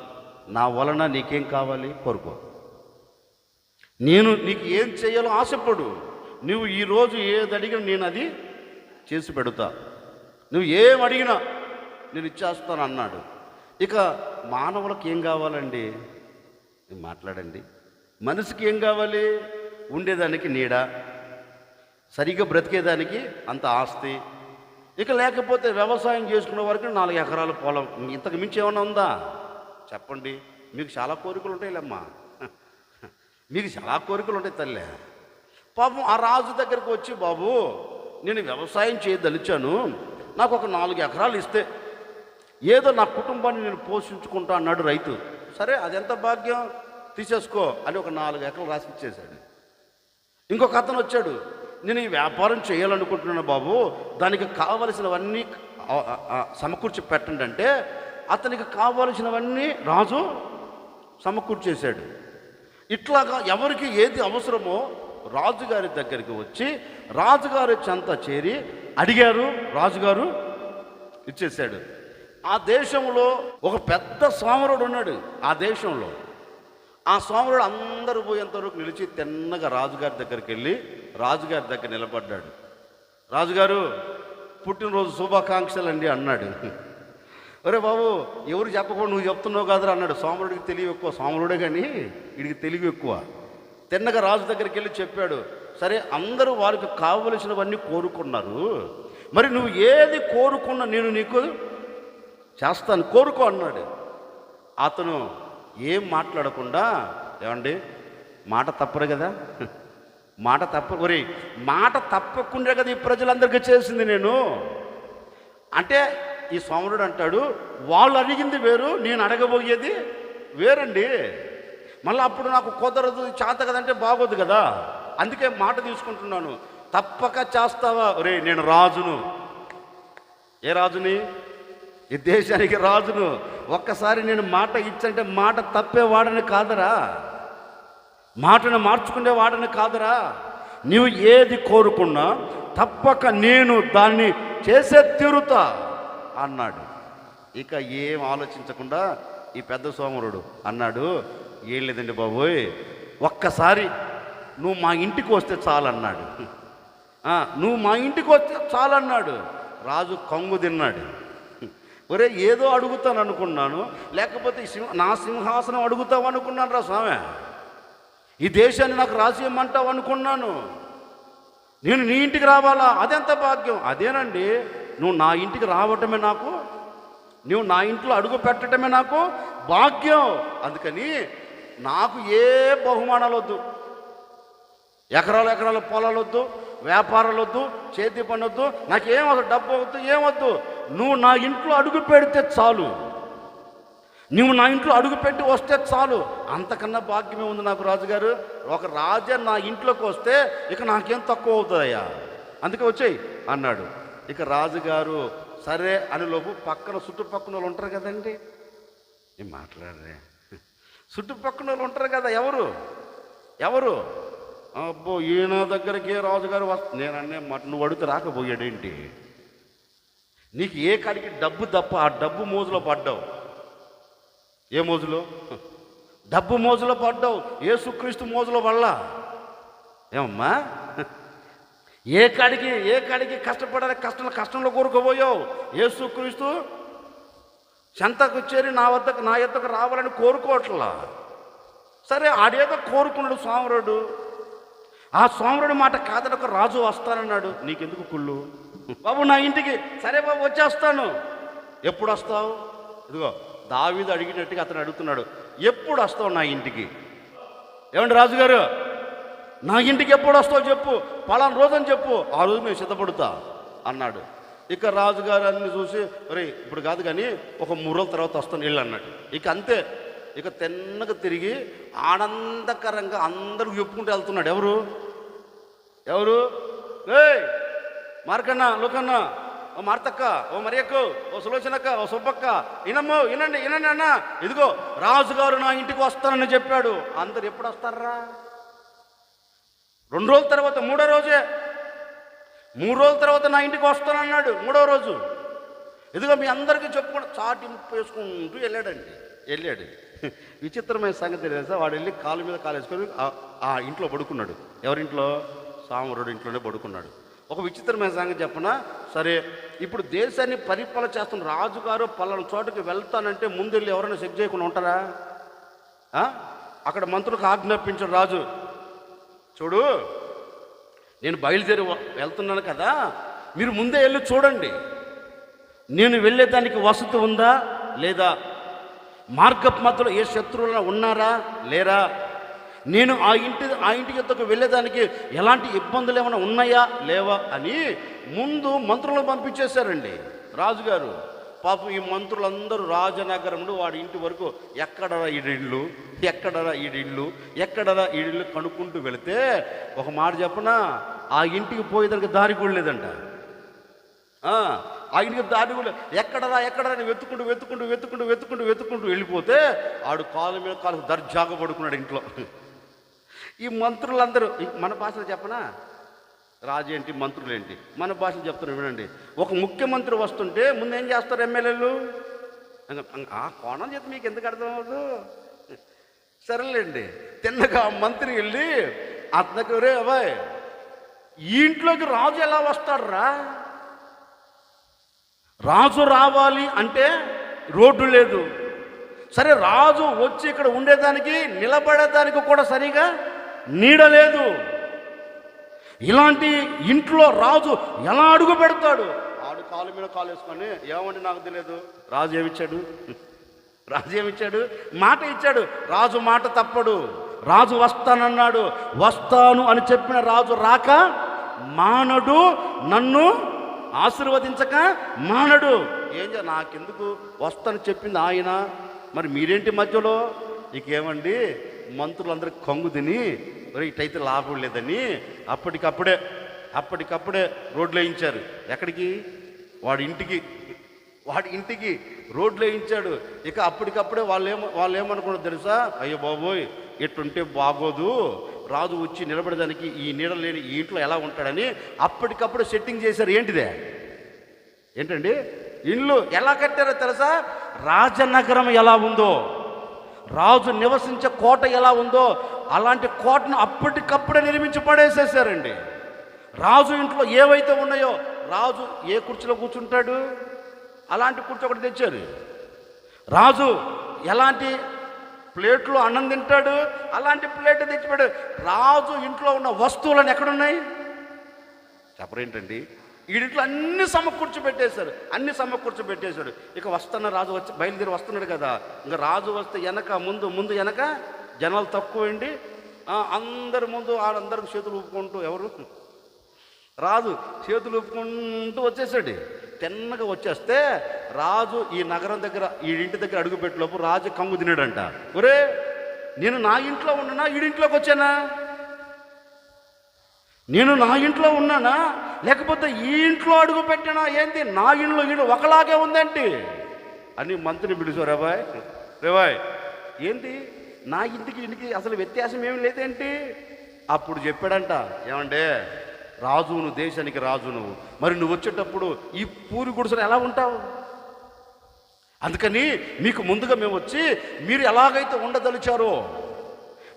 నా వలన నీకేం కావాలి కోరుకో, నేను నీకు ఏం చేయాలో ఆశపడు, నువ్వు ఈరోజు ఏది అడిగినా నేను అది చేసి పెడతా, నువ్వు ఏం అడిగినా నేను ఇచ్చేస్తాను అన్నాడు. ఇక మానవులకు ఏం కావాలండి? మాట్లాడండి. మనసుకి ఏం కావాలి? ఉండేదానికి నీడ, సరిగ్గా బ్రతికేదానికి అంత ఆస్తి, ఇక లేకపోతే వ్యవసాయం చేసుకునే వరకు 4 ఎకరాల పొలం, ఇంతకు మించి ఏమైనా ఉందా చెప్పండి? మీకు చాలా కోరికలు ఉంటాయిలేమ్మా, మీకు చాలా కోరికలు ఉంటాయి తల్లే. పాపం ఆ రాజు దగ్గరకు వచ్చి, బాబు నేను వ్యవసాయం చేయదలిచాను, నాకు ఒక 4 ఎకరాలు ఇస్తే ఏదో నా కుటుంబాన్ని నేను పోషించుకుంటా అన్నాడు రైతు. సరే, అదెంత భాగ్యం, తీసేసుకో అని ఒక 4 ఎకరాలు రాసి ఇచ్చేశాడు. ఇంకొక అతను వచ్చాడు, నేను ఈ వ్యాపారం చేయాలనుకుంటున్నాను బాబు, దానికి కావలసినవన్నీ సమకూర్చి పెట్టండి అంటే అతనికి కావలసినవన్నీ రాజు సమకూర్చేశాడు. ఇట్లాగా ఎవరికి ఏది అవసరమో రాజుగారి దగ్గరికి వచ్చి రాజుగారి చెంత చేరి అడిగారు, రాజుగారు ఇచ్చేశాడు. ఆ దేశంలో ఒక పెద్ద సోమరుడు ఉన్నాడు. ఆ దేశంలో ఆ సోమరుడు అందరూ పోయేంతవరకు నిలిచి తిన్నగా రాజుగారి దగ్గరికి వెళ్ళి రాజుగారి దగ్గర నిలబడ్డాడు. రాజుగారు పుట్టినరోజు శుభాకాంక్షలు అండి అన్నాడు. ఒరే బాబు, ఎవరు చెప్పకుండా నువ్వు చెప్తున్నావు కదరా అన్నాడు. సోమరుడికి తెలివి ఎక్కువ, సోమరుడే కానీ వీడికి తెలివి ఎక్కువ. తిన్నగా రాజు దగ్గరికి వెళ్ళి చెప్పాడు, సరే అందరూ వారికి కావలసినవన్నీ కోరుకున్నారు, మరి నువ్వు ఏది కోరుకున్నా నేను నీకు చేస్తాను, కోరుకో అన్నాడు. అతను ఏం మాట్లాడకుండా, ఏమండి మాట తప్పరు కదా, మాట ఒరే మాట తప్పకుండా కదా ఈ ప్రజలందరికీ చేసింది నేను అంటే, ఈ సోమరుడు అంటాడు, వాళ్ళు అడిగింది వేరు, నేను అడగబోయేది వేరండి. మళ్ళీ అప్పుడు నాకు కుదరదు, చేత కదంటే బాగోదు కదా, అందుకే మాట తీసుకుంటున్నాను. తప్పక చేస్తావా? ఒరే నేను రాజును. ఏ రాజుని? ఈ దేశానికి రాజును. ఒక్కసారి నేను మాట ఇచ్చంటే మాట తప్పేవాడని కాదరా, మాటను మార్చుకునేవాడని కాదరా. నీవు ఏది కోరుకున్నా తప్పక నేను దాన్ని చేసే తీరుతా అన్నాడు. ఇక ఏం ఆలోచించకుండా ఈ పెద్ద సోమరుడు అన్నాడు, ఏం లేదండి బాబోయ్, ఒక్కసారి నువ్వు మా ఇంటికి వస్తే చాలన్నాడు. నువ్వు మా ఇంటికి వస్తే చాలన్నాడు. రాజు కంగు తిన్నాడు. ఒరే ఏదో అడుగుతాను అనుకున్నాను, లేకపోతే నా సింహాసనం అడుగుతావు అనుకున్నాను రా స్వామి, ఈ దేశాన్ని నాకు రాసియమంటావు అనుకున్నాను, నేను నీ ఇంటికి రావాలా, అదెంత భాగ్యం. అదేనండి, నువ్వు నా ఇంటికి రావటమే నాకు, నువ్వు నా ఇంట్లో అడుగు పెట్టడమే నాకు భాగ్యం. అందుకని నాకు ఏ బహుమానాలు వద్దు, ఎకరాల పొలాలు వద్దు, వ్యాపారాలు వద్దు, చేతి పని వద్దు, నాకేం వద్దు, డబ్బు వద్దు, ఏమొద్దు, నువ్వు నా ఇంట్లో అడుగు పెడితే చాలు, నువ్వు నా ఇంట్లో అడుగు పెట్టి వస్తే చాలు, అంతకన్నా భాగ్యమే ఉంది నాకు రాజుగారు. ఒక రాజా నా ఇంట్లోకి వస్తే ఇక నాకేం తక్కువ అవుతుందయ్యా, అందుకే వచ్చేయి అన్నాడు. ఇక రాజుగారు సరే అని లోపు పక్కన చుట్టుపక్కన వాళ్ళు ఉంటారు కదండి, ఏం మాట్లాడరే, చుట్టుపక్కన వాళ్ళు ఉంటారు కదా, ఎవరు అబ్బో ఈయన దగ్గరికి రాజుగారు నేనన్నే నువ్వు అడిగితే రాకపోయాడేంటి, నీకు ఏ కాడికి డబ్బు తప్ప ఆ డబ్బు మోజులో పడ్డావు. ఏ మోజులో? డబ్బు మోజులో పడ్డావు, యేసుక్రీస్తు మోజులో పడలా. ఏమమ్మా, ఏ కాడికి కష్టపడాలి, కష్టంలో కోరుకోబోయావు. యేసుక్రీస్తు చెంతకు చేరి నా యొద్దకు రావాలని కోరుకోవట్లా. సరే ఆడేదో కోరుకున్నాడు సోమరుడు, ఆ సోమరుడు మాట కాదనక రాజు వస్తానన్నాడు. నీకెందుకు కుళ్ళు బాబు నా ఇంటికి? సరే బాబు వచ్చేస్తాను. ఎప్పుడు వస్తావు? ఇదిగో దావీదు అడిగినట్టుగా అతను అడుగుతున్నాడు, ఎప్పుడు వస్తావు నా ఇంటికి? ఏమండి రాజుగారు, నా ఇంటికి ఎప్పుడు వస్తావు చెప్పు, పలానా రోజు అని చెప్పు, ఆ రోజు మేము సిద్ధపడుతా అన్నాడు. ఇక రాజుగారు అన్ని చూసి, ఒరే ఇప్పుడు కాదు కానీ ఒక 3 రోజుల తర్వాత వస్తాను వెళ్ళు అన్నాడు. ఇక అంతే, ఇక తిన్నగా తిరిగి ఆనందకరంగా అందరూ చెప్పుకుంటూ వెళ్తున్నాడు. ఎవరు? మార్కన్న, లోకన్న, ఓ మార్తక్క, ఓ మరియక్క, ఓ సులోచనక్క, ఓ సుబ్బక్క, వినండి అన్న, ఇదిగో రాజుగారు నా ఇంటికి వస్తానని చెప్పాడు. అందరు ఎప్పుడు వస్తారా? 2 రోజుల తర్వాత, 3వ రోజే, 3 రోజుల తర్వాత నా ఇంటికి వస్తానన్నాడు. 3వ రోజు ఇదిగో మీ అందరికీ చెప్పుకుంటూ చాటింపు వేసుకుంటూ వెళ్ళాడు. విచిత్రమైన సంగతి తెలుసా, వాడు వెళ్ళి కాలు మీద కాలు వేసుకొని ఆ ఇంట్లో పడుకున్నాడు. ఎవరింట్లో? సోమరుడు ఇంట్లోనే పడుకున్నాడు. ఒక విచిత్రమైన సంగతి చెప్పనా? సరే ఇప్పుడు దేశాన్ని పరిపాలన చేస్తున్న రాజుగారు పలానా చోటుకి వెళ్తానంటే ముందు వెళ్ళి ఎవరైనా చెక్ చేయకుండా ఉంటారా? అక్కడ మంత్రులకు ఆజ్ఞాపించాడు రాజు, చూడు నేను బయలుదేరి వెళ్తున్నాను కదా, మీరు ముందే వెళ్ళి చూడండి, నేను వెళ్ళేదానికి వసతి ఉందా లేదా, మార్గపు మధ్యలో ఏ శత్రువులు ఉన్నారా లేరా, నేను ఆ ఇంటి యొద్దకు వెళ్ళేదానికి ఎలాంటి ఇబ్బందులు ఏమైనా ఉన్నాయా లేవా అని ముందు మంత్రులను పంపించేశారండి రాజుగారు. పాపం ఈ మంత్రులందరూ రాజనగరంలో వాడి ఇంటి వరకు ఎక్కడరా ఈడిళ్ళు కనుక్కుంటూ వెళితే ఒక మాట చెప్పనా, ఆ ఇంటికి పోయేదానికి దారి కూడా లేదంట. ఆయనకి దారి కూడా ఎక్కడరా అని వెతుక్కుంటూ వెళ్ళిపోతే ఆడు కాలు మీద కాలు దర్జాగా పడుకున్నాడు ఇంట్లో. ఈ మంత్రులందరూ మన భాషలో చెప్పనా, రాజు ఏంటి మంత్రులు ఏంటి, మన భాషలో చెప్తున్నారు వినండి. ఒక ముఖ్యమంత్రి వస్తుంటే ముందు ఏం చేస్తారు ఎమ్మెల్యేలు? ఆ కోణం చేతి మీకు ఎందుకు అర్థమవుదు? సరేలేండి. తిన్నగా మంత్రి వెళ్ళి అతని దగ్గర, అబ్బాయి ఈ ఇంట్లోకి రాజు ఎలా వస్తాడు రా? రాజు రావాలి అంటే రోడ్డు లేదు. సరే, రాజు వచ్చి ఇక్కడ ఉండేదానికి నిలబడేదానికి కూడా సరిగా నీడ లేదు. ఇలాంటి ఇంట్లో రాజు ఎలా అడుగు పెడతాడు? ఆడు కాలు మీద కాలు వేసుకొని, ఏమంటే నాకు తెలియదు. రాజు ఏమిచ్చాడు? మాట ఇచ్చాడు. రాజు మాట తప్పడు. రాజు వస్తానన్నాడు. వస్తాను అని చెప్పిన రాజు రాక మానడు, నన్ను ఆశీర్వదించక మానడు. నాకెందుకు, వస్తాను చెప్పింది ఆయన, మరి మీరేంటి మధ్యలో? ఇకేమండి, మంత్రులందరికీ కంగు తిని ఇటైతే లాభం లేదని అప్పటికప్పుడే రోడ్లు వేయించారు. ఎక్కడికి? వాడి ఇంటికి రోడ్లు వేయించాడు. ఇక అప్పటికప్పుడే వాళ్ళు ఏమనుకున్నారు తెలుసా? అయ్యో బాబోయ్, ఎట్టుంటే బాగోదు, రాజు వచ్చి నిలబడడానికి ఈ నీడ లేని ఈ ఇంట్లో ఎలా ఉంటాడని అప్పటికప్పుడు సెట్టింగ్ చేశారు. ఏంటండి ఇల్లు ఎలా కట్టారో తెలుసా? రాజనగరం ఎలా ఉందో, రాజు నివసించే కోట ఎలా ఉందో అలాంటి కోటను అప్పటికప్పుడే నిర్మించి పడేసేసారండి. రాజు ఇంట్లో ఏవైతే ఉన్నాయో, రాజు ఏ కుర్చీలో కూర్చుంటాడు అలాంటి కుర్చీ ఒకటి తెచ్చారు. రాజు ఎలాంటి ప్లేట్లో అన్నం తింటాడు అలాంటి ప్లేట్ తెచ్చిపెట్టాడు. రాజు ఇంట్లో ఉన్న వస్తువులను ఎక్కడున్నాయి చెప్పరేంటండి? వీడింట్లో అన్ని సమకూర్చి పెట్టేశాడు. ఇక వస్తున్న రాజు వచ్చి బయలుదేరి వస్తున్నాడు కదా. ఇంకా రాజు వస్తే ముందు వెనక జనాలు తక్కువండి. అందరి ముందు ఆడందరికి చేతులు ఊపుకుంటూ, ఎవరు రాజు చేతులు ఊపుకుంటూ వచ్చేసాడు. తిన్నగా వచ్చేస్తే రాజు ఈ నగరం దగ్గర ఈ ఇంటి దగ్గర అడుగుపెట్టేలోపు రాజు కంగు తినాడంట. ఒరే, నేను నా ఇంట్లో ఉన్నానా ఈడింట్లోకి వచ్చానా? నేను నా ఇంట్లో ఉన్నానా లేకపోతే ఈ ఇంట్లో అడుగు పెట్టానా? ఏంటి నా ఇల్లు ఒకలాగే ఉందేంటి అని మంత్రిని పిలిచారు. రేవాయ్ ఏంటి నా ఇంటికి అసలు వ్యత్యాసం ఏమి లేదేంటి? అప్పుడు చెప్పాడంట, ఏమంటే రాజు నువ్వు, దేశానికి రాజు నువ్వు, మరి నువ్వు వచ్చేటప్పుడు ఈ పూరి గుడిసెలు ఎలా ఉంటావు? అందుకని మీకు ముందుగా మేము వచ్చి మీరు ఎలాగైతే ఉండదలిచారో,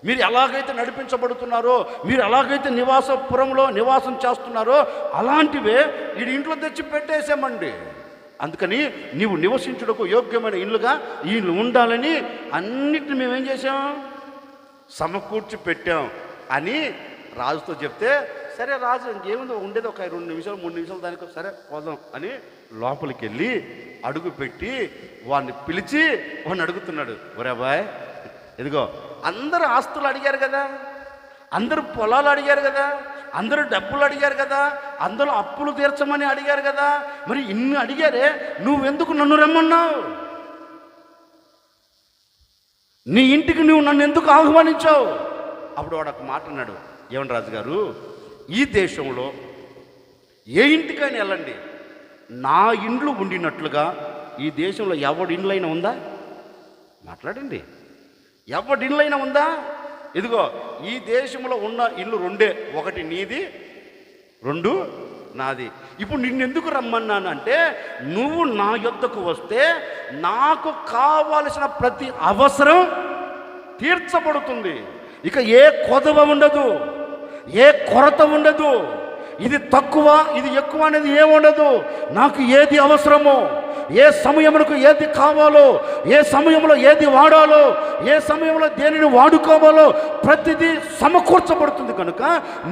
మీరు ఎలాగైతే నడిపించబడుతున్నారో, మీరు ఎలాగైతే నివాసపురంలో నివాసం చేస్తున్నారో అలాంటివే ఈ ఇంట్లో తెచ్చి పెట్టేసామండి. అందుకని నీవు నివసించుటకు యోగ్యమైన ఇల్లుగా ఈ ఇల్లు ఉండాలని అన్నిటిని మేమేం చేసాం, సమకూర్చి పెట్టాం అని రాజుతో చెప్తే, సరే రాజు ఇంకేముందో ఉండేది ఒక 2 నిమిషాలు 3 నిమిషాలు దానికి సరే పోదాం అని లోపలికి వెళ్ళి అడుగు పెట్టి వాడిని పిలిచి వాడిని అడుగుతున్నాడు. ఒరే అబ్బాయ్, ఇదిగో అందరూ ఆస్తులు అడిగారు కదా, అందరూ పొలాలు అడిగారు కదా, అందరూ డబ్బులు అడిగారు కదా, అందరూ అప్పులు తీర్చమని అడిగారు కదా, మరి ఇన్ని అడిగారే, నువ్వెందుకు నన్ను రమ్మన్నావు? నీ ఇంటికి నువ్వు నన్ను ఎందుకు ఆహ్వానించావు? అప్పుడు వాడు ఒక మాట అన్నాడు. ఏమని రాజుగారు, ఈ దేశంలో ఏ ఇంటికైనా వెళ్ళండి, నా ఇండ్లు ఉండినట్లుగా ఈ దేశంలో ఎవడి ఇండ్లైనా ఉందా? మాట్లాడండి, ఎవడి ఇండ్లైనా ఉందా? ఇదిగో ఈ దేశంలో ఉన్న ఇల్లు 2, ఒకటి నీది, 2 నాది. ఇప్పుడు నిన్నెందుకు రమ్మన్నాను అంటే, నువ్వు నా యొద్దకు వస్తే నాకు కావలసిన ప్రతి అవసరం తీర్చబడుతుంది. ఇక ఏ కొదవ ఉండదు, ఏ కొరత ఉండదు, ఇది తక్కువ ఇది ఎక్కువ అనేది ఏముండదు. నాకు ఏది అవసరమో, ఏ సమయమునకు ఏది కావాలో, ఏ సమయంలో ఏది వాడాలో, ఏ సమయంలో దేనిని వాడుకోవాలో ప్రతిదీ సమకూర్చబడుతుంది. కనుక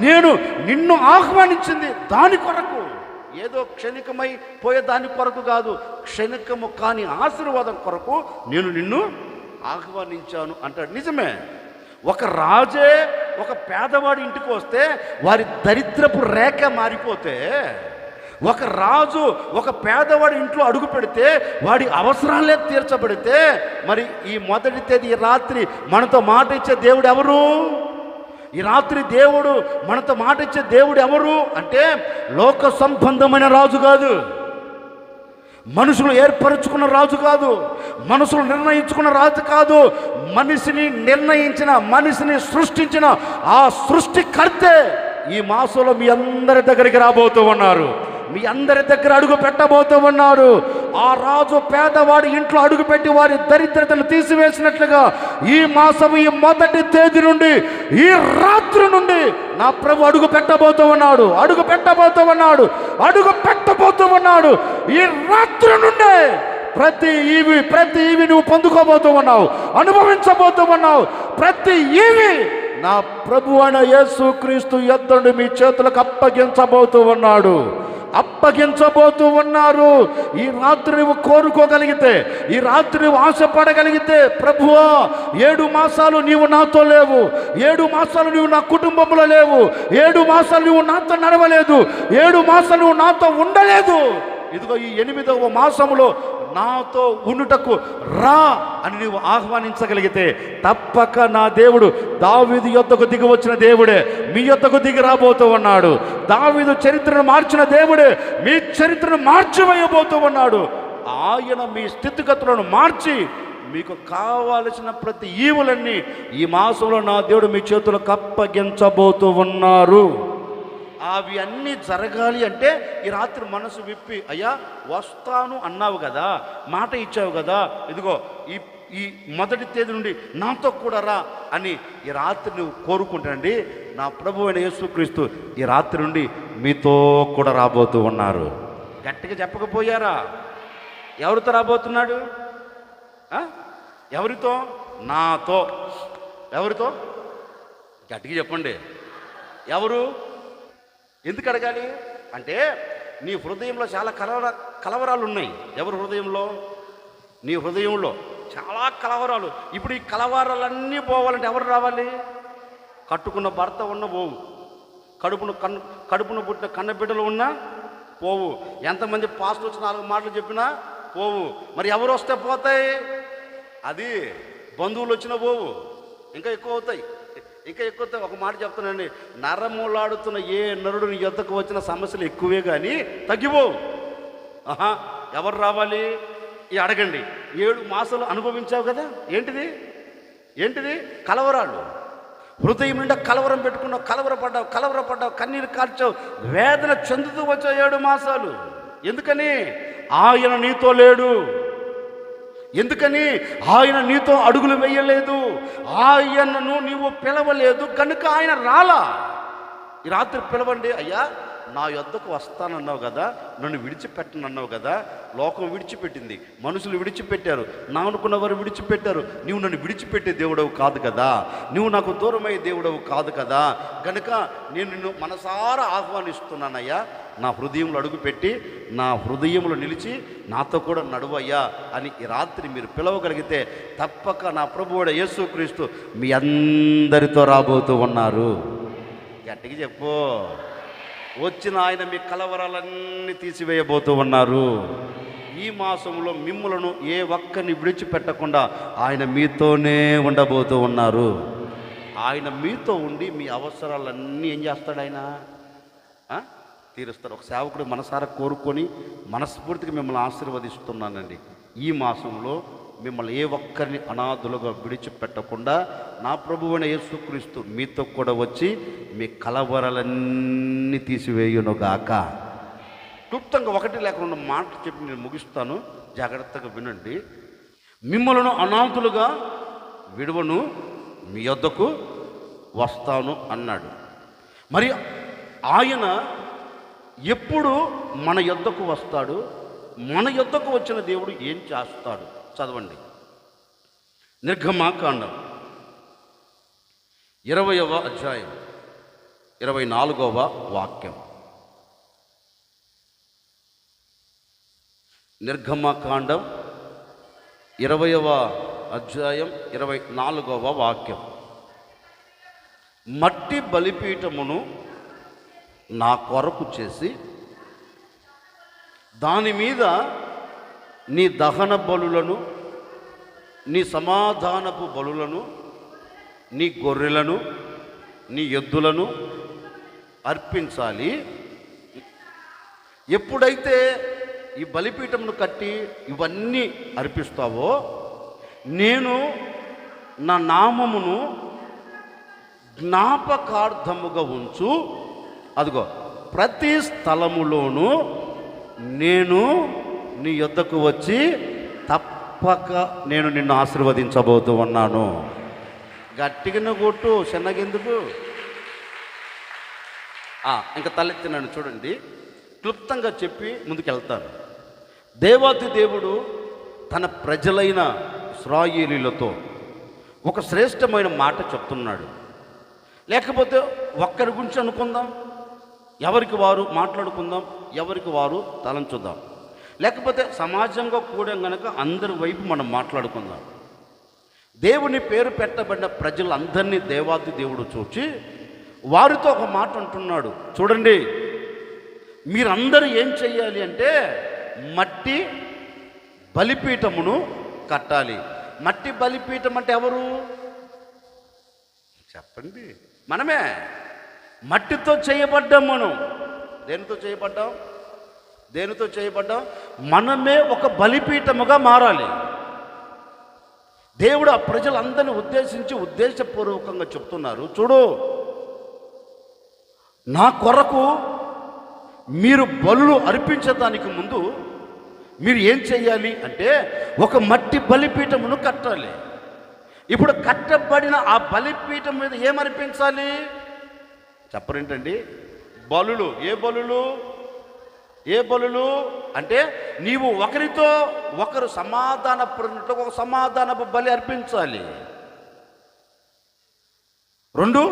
నేను నిన్ను ఆహ్వానించింది దాని కొరకు, ఏదో క్షణికమై పోయే దాని కొరకు కాదు, క్షణికము కాని ఆశీర్వాదం కొరకు నేను నిన్ను ఆహ్వానించాను అంటాడు. నిజమే, ఒక రాజే ఒక పేదవాడి ఇంటికి వస్తే వారి దరిద్రపు రేఖ మారిపోతే, ఒక రాజు ఒక పేదవాడి ఇంట్లో అడుగు పెడితే వాడి అవసరాలే తీర్చబడితే, మరి ఈ మొదటి తేదీ ఈ రాత్రి మనతో మాట ఇచ్చే దేవుడు ఎవరు? ఈ రాత్రి దేవుడు మనతో మాట ఇచ్చే దేవుడు ఎవరు అంటే లోక సంబంధమైన రాజు కాదు, మనుషులు ఏర్పరచుకున్న రాజు కాదు, మనుషులు నిర్ణయించుకున్న రాజు కాదు. మనిషిని నిర్ణయించిన, మనిషిని సృష్టించిన ఆ సృష్టికర్తే ఈ మాసంలో మీ అందరి దగ్గరికి రాబోతూ ఉన్నారు. మీ అందరి దగ్గర అడుగు పెట్టబోతూ ఉన్నారు. ఆ రాజు పేదవాడి ఇంట్లో అడుగుపెట్టి వారి దరిద్రతను తీసివేసినట్లుగా ఈ మాసం, ఈ మొదటి తేదీ నుండి, ఈ రాత్రి నుండి నా ప్రభు అడుగు పెట్టబోతూ ఉన్నాడు. అడుగు పెట్టబోతూ ఉన్నాడు. అడుగు పెట్టబోతూ ఉన్నాడు. ఈ రాత్రి నుండే ప్రతి ఈవి నువ్వు పొందుకోబోతూ ఉన్నావు, అనుభవించబోతూ ఉన్నావు. ప్రతి ఈవి నా ప్రభు అయిన యేసుక్రీస్తు యొద్ద మీ చేతులకు అప్పగించబోతూ ఉన్నారు. ఈ రాత్రి నువ్వు కోరుకోగలిగితే, ఈ రాత్రి నువ్వు ఆశపడగలిగితే, ప్రభువా 7 మాసాలు నీవు నాతో లేవు, 7 మాసాలు నువ్వు నా కుటుంబంలో లేవు, 7 మాసాలు నువ్వు నాతో నడవలేదు, 7 మాసాలు నువ్వు నాతో ఉండలేదు. ఇదిగో ఈ 8వ మాసములో నాతో ఉండుటకు రా అని నీవు ఆహ్వానించగలిగితే తప్పక నా దేవుడు దావీదు యొద్దకు దిగి వచ్చిన దేవుడే మీ యొద్దకు దిగి రాబోతూ ఉన్నాడు. దావీదు చరిత్రను మార్చిన దేవుడే మీ చరిత్రను మార్చివేయబోతూ ఉన్నాడు. ఆయన మీ స్థితిగతులను మార్చి మీకు కావలసిన ప్రతి ఈవులన్నీ ఈ మాసంలో నా దేవుడు మీ చేతులకు అప్పగించబోతూ ఉన్నారు. అవి అన్నీ జరగాలి అంటే ఈ రాత్రి మనసు విప్పి, అయ్యా వస్తాను అన్నావు కదా, మాట ఇచ్చావు కదా, ఇదిగో ఈ మొదటి తేదీ నుండి నాతో కూడా రా అని ఈ రాత్రి నువ్వు కోరుకుంటానండి. నా ప్రభు అయిన యేసుక్రీస్తు ఈ రాత్రి నుండి మీతో కూడా రాబోతూ ఉన్నారు. గట్టిగా చెప్పకపోయారా? ఎవరితో రాబోతున్నాడు? ఎవరితో? నాతో. ఎవరితో? గట్టిగా చెప్పండి. ఎవరు? ఎందుకు అడగాలి అంటే నీ హృదయంలో చాలా కలవరాలు ఉన్నాయి. ఎవరి హృదయంలో? నీ హృదయంలో చాలా కలవరాలు. ఇప్పుడు ఈ కలవరాలన్నీ పోవాలంటే ఎవరు రావాలి? కట్టుకున్న భర్త ఉన్న పోవు, కడుపున పుట్టిన కన్నబిడ్డలు ఉన్నా పోవు, ఎంతమంది పాస్టర్ వచ్చి 4 మాటలు చెప్పినా పోవు. మరి ఎవరు వస్తే పోతాయి? అది బంధువులు వచ్చినా పోవు, ఇంకా ఎక్కువ అవుతాయి. ఒక మాట చెప్తానండి, నరములాడుతున్న ఏ నరుడు నీ యొద్దకు వచ్చిన సమస్యలు ఎక్కువే కానీ తగ్గిపోవు. ఎవరు రావాలి? అడగండి. 7 మాసాలు అనుభవించావు కదా, ఏంటిది? కలవరాలు. హృదయం నిండా కలవరం పెట్టుకున్నావు, కలవరపడ్డావు, కన్నీరు కార్చావు, వేదన చెందుతూ వచ్చావు 7 మాసాలు. ఎందుకని? ఆయన నీతో లేడు. ఎందుకని? ఆయన నీతో అడుగులు వేయలేదు, ఆయనను నీవు పిలవలేదు కనుక ఆయన రాలా. ఈ రాత్రి పిలవండి. అయ్యా నా యొద్దకు వస్తానన్నావు కదా, నన్ను విడిచిపెట్టనన్నావు కదా. లోకం విడిచిపెట్టింది, మనుషులు విడిచిపెట్టారు, నా అనుకున్న వారు విడిచిపెట్టారు. నీవు నన్ను విడిచిపెట్టే దేవుడవు కాదు కదా, నువ్వు నాకు దూరమయ్యే దేవుడవు కాదు కదా. కనుక నేను నిన్ను మనసారా ఆహ్వానిస్తున్నానయ్యా, నా హృదయంలో అడుగుపెట్టి నా హృదయంలో నిలిచి నాతో కూడా నడువయ్యా అని ఈ రాత్రి మీరు పిలవగలిగితే తప్పక నా ప్రభువుడ యేసుక్రీస్తు మీ అందరితో రాబోతూ ఉన్నారు. గట్టిగా చెప్పు. వచ్చిన ఆయన మీ కలవరాలన్నీ తీసివేయబోతూ ఉన్నారు. ఈ మాసంలో మిమ్ములను ఏ ఒక్కరిని విడిచిపెట్టకుండా ఆయన మీతోనే ఉండబోతూ ఉన్నారు. ఆయన మీతో ఉండి మీ అవసరాలన్నీ ఏం చేస్తాడు? ఆయన తీరుస్తాడు. ఒక సేవకుడు మనసారా కోరుకొని మనస్ఫూర్తిగా మిమ్మల్ని ఆశీర్వదిస్తున్నానండి. ఈ మాసంలో మిమ్మల్ని ఏ ఒక్కరిని అనాథులుగా విడిచిపెట్టకుండా నా ప్రభువైన యేసుక్రీస్తు మీతో కూడా వచ్చి మీ కలవరాలన్నీ తీసివేయునుగాక. క్లుప్తంగా 1 లేక 2 మాటలు చెప్పి నేను ముగిస్తాను, జాగ్రత్తగా వినండి. మిమ్మల్ని అనాథులుగా విడువను, మీ యొద్దకు వస్తాను అన్నాడు. మరి ఆయన ఎప్పుడు మన యొద్దకు వస్తాడు? మన యొద్దకు వచ్చిన దేవుడు ఏం చేస్తాడు? చదవండి. నిర్గమాకాండం 20వ అధ్యాయం 24వ వాక్యం. నిర్గమాకాండం 20వ అధ్యాయం 24వ వాక్యం. మట్టి బలిపీఠమును నా కొరకు చేసి దాని మీద నీ దహన బలులను, నీ సమాధానపు బలులను, నీ గొర్రెలను, నీ ఎద్దులను అర్పించాలి. ఎప్పుడైతే ఈ బలిపీఠమును కట్టి ఇవన్నీ అర్పిస్తావో, నేను నా నామమును జ్ఞాపకార్థముగా ఉంచు. అదిగో ప్రతి స్థలములోనూ నేను నీ యొద్దకు వచ్చి తప్పక నేను నిన్ను ఆశీర్వదించబోతూ ఉన్నాను. గట్టిగా కొట్టు, చిన్నగెందుకు. ఇంకా తలెత్తినాను చూడండి, క్లుప్తంగా చెప్పి ముందుకెళ్తాను. దేవాతి దేవుడు తన ప్రజలైన ఇశ్రాయేలీయులతో ఒక శ్రేష్టమైన మాట చెప్తున్నాడు. లేకపోతే ఒక్కరి గురించి అనుకుందాం, ఎవరికి వారు మాట్లాడుకుందాం, ఎవరికి వారు తలంచుదాం. లేకపోతే సమాజంగా కూడా గనక అందరి వైపు మనం మాట్లాడుకుందాం. దేవుని పేరు పెట్టబడిన ప్రజలందరినీ దేవాతి దేవుడు చూచి వారితో ఒక మాట అంటున్నాడు. చూడండి, మీరందరూ ఏం చెయ్యాలి అంటే మట్టి బలిపీఠమును కట్టాలి. మట్టి బలిపీఠం అంటే ఎవరు చెప్పండి? మనమే. మట్టితో చేయబడ్డాం మనం. దేనితో చేయబడ్డాం? దేనితో చేయబడ్డాం? మనమే ఒక బలిపీఠముగా మారాలి. దేవుడు ఆ ప్రజలందరినీ ఉద్దేశించి ఉద్దేశపూర్వకంగా చెప్తున్నారు. చూడు, నా కొరకు మీరు బలులు అర్పించడానికి ముందు మీరు ఏం చేయాలి అంటే ఒక మట్టి బలిపీఠమును కట్టాలి. ఇప్పుడు కట్టబడిన ఆ బలిపీఠం మీద ఏమర్పించాలి చెప్పరేంటండి? బలులు. ఏ బలులు? ఏ బలులు అంటే నీవు ఒకరితో ఒకరు సమాధానపడినట్టు ఒక సమాధానపు బలి అర్పించాలి. 2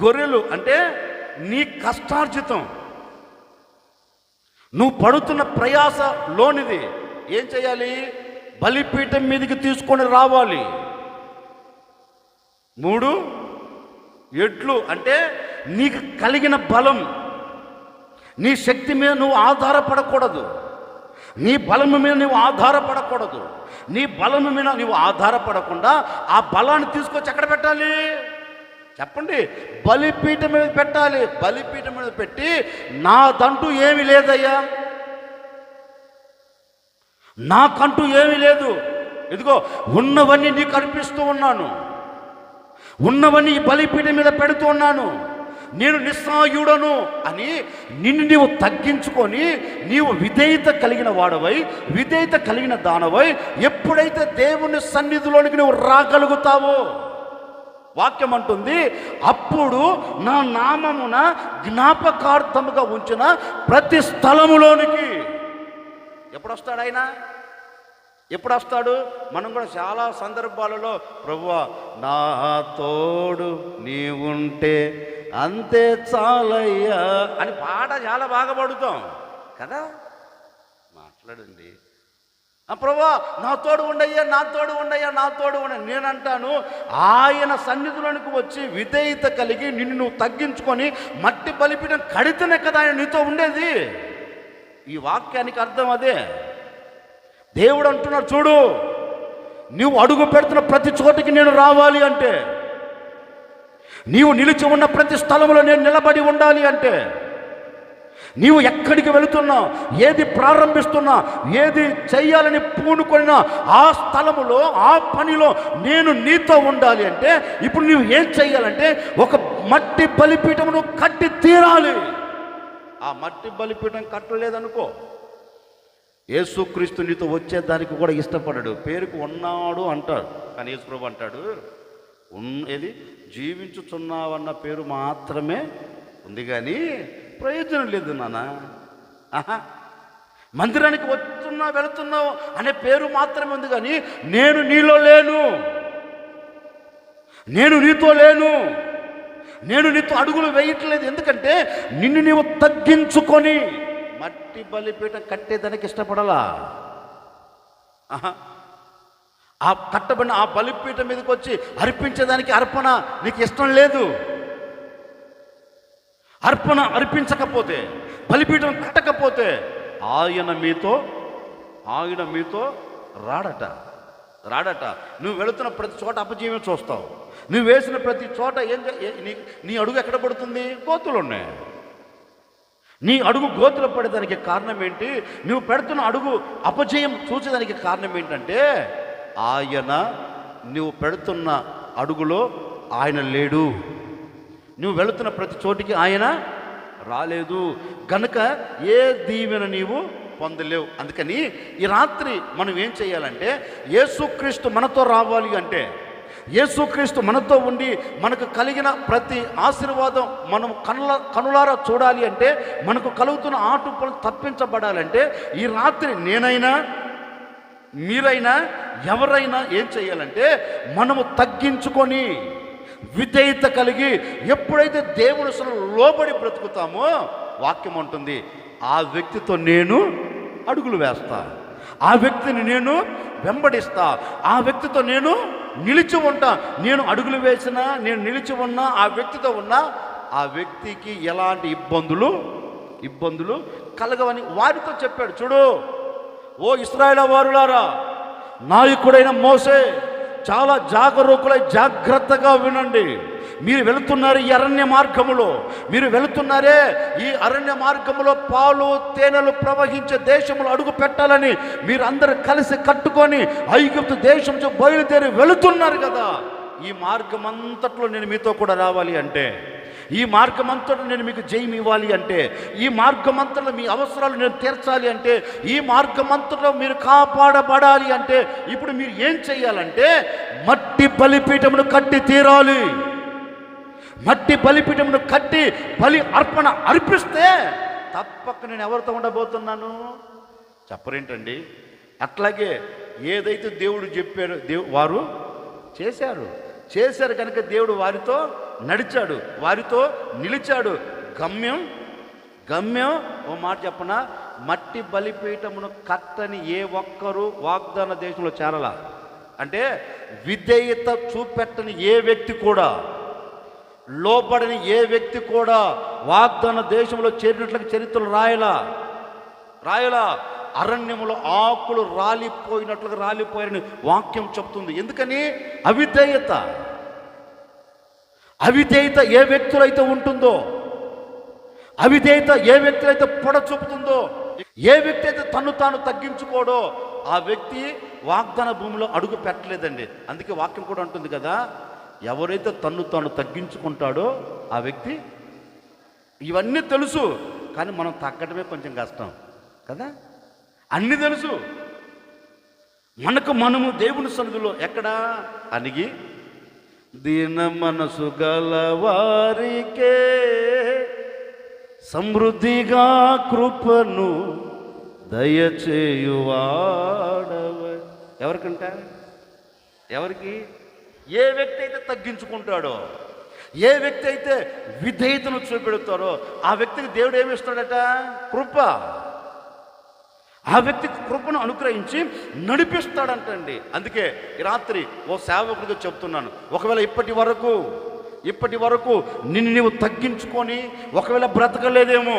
గొర్రెలు అంటే నీ కష్టార్జితం, నువ్వు పడుతున్న ప్రయాసలోనిది ఏం చేయాలి? బలిపీఠం మీదకి తీసుకొని రావాలి. 3 ఎడ్లు అంటే నీకు కలిగిన బలం, నీ శక్తి మీద నువ్వు ఆధారపడకూడదు, నీ బలము మీద నువ్వు ఆధారపడకూడదు. నీ బలము మీద నువ్వు ఆధారపడకుండా ఆ బలాన్ని తీసుకొచ్చి ఎక్కడ పెట్టాలి చెప్పండి? బలిపీఠం మీద పెట్టాలి. బలిపీఠం మీద పెట్టి నాదంటూ ఏమీ లేదయ్యా, నాకంటూ ఏమీ లేదు, ఇదిగో ఉన్నవన్నీ నీకు అర్పిస్తూ ఉన్నాను, ఉన్నవన్నీ ఈ బలిపీఠం మీద పెడుతూ ఉన్నాను, నేను నిస్సాయుడను అని నిన్ను నీవు తగ్గించుకొని నీవు విధేయత కలిగిన వాడవై, విధేయత కలిగిన దానవై ఎప్పుడైతే దేవుని సన్నిధిలోనికి నువ్వు రాగలుగుతావో, వాక్యం అంటుంది, అప్పుడు నా నామమున జ్ఞాపకార్థముగా ఉంచిన ప్రతి స్థలములోనికి ఎప్పుడు వస్తాడు ఆయన? ఎప్పుడు వస్తాడు? మనం కూడా చాలా సందర్భాలలో ప్రభువా నా తోడు నీవుంటే అంతే చాలయ్యా అని పాట చాలా బాగా పాడుతాం కదా. మాట్లాడండి, ప్రభువా నా తోడు ఉండయ్యా, నా తోడు ఉండయ్యా, నా తోడు ఉండ. నేనంటాను, ఆయన సన్నిధిలోనికి వచ్చి విధేయత కలిగి నిన్ను నువ్వు తగ్గించుకొని మట్టి బలిపీఠం కడితేనే కదా ఆయన నీతో ఉండేది. ఈ వాక్యానికి అర్థం అదే. దేవుడు అంటున్నాడు, చూడు, నువ్వు అడుగు పెడుతున్న ప్రతి చోటికి నేను రావాలి అంటే, నీవు నిలిచి ఉన్న ప్రతి స్థలంలో నేను నిలబడి ఉండాలి అంటే, నీవు ఎక్కడికి వెళుతున్నా, ఏది ప్రారంభిస్తున్నా, ఏది చెయ్యాలని పూనుకొనినా ఆ స్థలములో ఆ పనిలో నేను నీతో ఉండాలి అంటే ఇప్పుడు నువ్వు ఏం చెయ్యాలంటే ఒక మట్టి బలిపీఠమును కట్టి తీరాలి. ఆ మట్టి బలిపీఠం కట్టలేదనుకో, యేసుక్రీస్తు నీతో వచ్చేదానికి కూడా ఇష్టపడడు. పేరుకు ఉన్నాడు అంటాడు, కానీ యేసుప్రభు అంటాడు, ఏది జీవించుచున్నావన్న పేరు మాత్రమే ఉంది కానీ ప్రయోజనం లేదు నాన్న. మందిరానికి వస్తున్నా వెళుతున్నావు అనే పేరు మాత్రమే ఉంది కానీ నేను నీలో లేను, నేను నీతో లేను, నేను నీతో అడుగులు వేయట్లేదు. ఎందుకంటే నిన్ను నీవు తగ్గించుకొని మట్టి బలిపీఠం కట్టేదానికి ఇష్టపడాలా? ఆ కట్టబడిన ఆ బలిపీఠం మీదకి వచ్చి అర్పించేదానికి అర్పణ నీకు ఇష్టం లేదు. అర్పణ అర్పించకపోతే, బలిపీఠం కట్టకపోతే ఆయన మీతో రాడట. నువ్వు వెళుతున్న ప్రతి చోట అపజీవం చూస్తావు. నువ్వు వేసిన ప్రతి చోట నీ అడుగు ఎక్కడ పడుతుంది? కోతులు ఉన్నాయి. నీ అడుగు గోతులో పడేదానికి కారణం ఏంటి? నువ్వు పెడుతున్న అడుగు అపజయం చూసేదానికి కారణం ఏంటంటే ఆయన, నువ్వు పెడుతున్న అడుగులో ఆయన లేడు. నువ్వు వెళుతున్న ప్రతి చోటికి ఆయన రాలేదు గనుక ఏ దీవెన నీవు పొందలేవు. అందుకని ఈ రాత్రి మనం ఏం చేయాలంటే, యేసుక్రీస్తు మనతో రావాలి అంటే, యేసుక్రీస్తు మనతో ఉండి మనకు కలిగిన ప్రతి ఆశీర్వాదం మనం కనులారా చూడాలి అంటే, మనకు కలుగుతున్న ఆటుపలు తప్పించబడాలంటే, ఈ రాత్రి నేనైనా మీరైనా ఎవరైనా ఏం చేయాలంటే, మనము తగ్గించుకొని విధేయత కలిగి ఎప్పుడైతే దేవుని లోబడి బ్రతుకుతామో, వాక్యం ఉంటుంది, ఆ వ్యక్తితో నేను అడుగులు వేస్తా, ఆ వ్యక్తిని నేను వెంబడిస్తా, ఆ వ్యక్తితో నేను నిలిచి ఉంటా. నేను అడుగులు వేసినా, నేను నిలిచి ఉన్నా, ఆ వ్యక్తితో ఉన్నా, ఆ వ్యక్తికి ఎలాంటి ఇబ్బందులు కలగవని వారితో చెప్పాడు. చూడు, ఓ ఇశ్రాయేలు వారులారా, నాయకుడైన మోసే చాలా జాగ్రత్తగా వినండి. మీరు వెళుతున్నారు ఈ అరణ్య మార్గములో, మీరు వెళుతున్నారే ఈ అరణ్య మార్గములో పాలు తేనెలు ప్రవహించే దేశములు అడుగు పెట్టాలని మీరు అందరూ కలిసి కట్టుకొని ఐగుప్తు దేశం బయలుదేరి వెళుతున్నారు కదా. ఈ మార్గం అంతట్లో నేను మీతో కూడా రావాలి అంటే, ఈ మార్గం అంతటా నేను మీకు జయం ఇవ్వాలి అంటే, ఈ మార్గం అంతటా మీ అవసరాలు నేను తీర్చాలి అంటే, ఈ మార్గం అంతటా మీరు కాపాడబడాలి అంటే, ఇప్పుడు మీరు ఏం చేయాలంటే, మట్టి బలిపీఠమును కట్టి తీరాలి. మట్టి బలిపీఠమును కట్టి బలి అర్పణ అర్పిస్తే తప్పక నేను ఎవరితో ఉండబోతున్నాను చెప్పరేంటండి? అట్లాగే ఏదైతే దేవుడు చెప్పారో వారు చేశారు కనుక దేవుడు వారితో నడిచాడు, వారితో నిలిచాడు. గమ్యం ఓ మాట చెప్పనా, మట్టి బలిపీఠమును కట్టని ఏ ఒక్కరూ వాగ్దాన దేశంలో చేరలా. అంటే విధేయత చూపెట్టని ఏ వ్యక్తి కూడా, లోబడని ఏ వ్యక్తి కూడా వాగ్దాన దేశంలో చేరినట్లుగా చరిత్రలు రాయలా. అరణ్యములో ఆకులు రాలిపోయినట్లుగా రాలిపోయారని వాక్యం చెప్తుంది. ఎందుకని? అవిధేయత ఏ వ్యక్తులైతే ఉంటుందో, అవిధేయత ఏ వ్యక్తులైతే పొడ చూపుతుందో, ఏ వ్యక్తి అయితే తన్ను తాను తగ్గించుకోడో, ఆ వ్యక్తి వాగ్దాన భూమిలో అడుగు పెట్టలేదండి. అందుకే వాక్యం కూడా ఉంటుంది కదా, ఎవరైతే తన్ను తాను తగ్గించుకుంటాడో ఆ వ్యక్తి. ఇవన్నీ తెలుసు, కానీ మనం తగ్గడమే కొంచెం కష్టం కదా. అన్నీ తెలుసు మనము దేవుని సన్నిధిలో ఎక్కడా అణిగి, దీన మనసు గల వారికే సమృద్ధిగా కృపను దయచేయువాడవ. ఎవరికి? ఏ వ్యక్తి అయితే తగ్గించుకుంటాడో, ఏ వ్యక్తి అయితే విధేయతను చూపెడతారో, ఆ వ్యక్తికి దేవుడు ఏమిస్తాడట? కృప. ఆ వ్యక్తికి కృపను అనుగ్రహించి నడిపిస్తాడంటండి. అందుకే ఈ రాత్రి ఓ సేవకుడిగా చెప్తున్నాను, ఒకవేళ ఇప్పటి వరకు నిన్ను నీవు తగ్గించుకొని ఒకవేళ బ్రతకలేదేమో,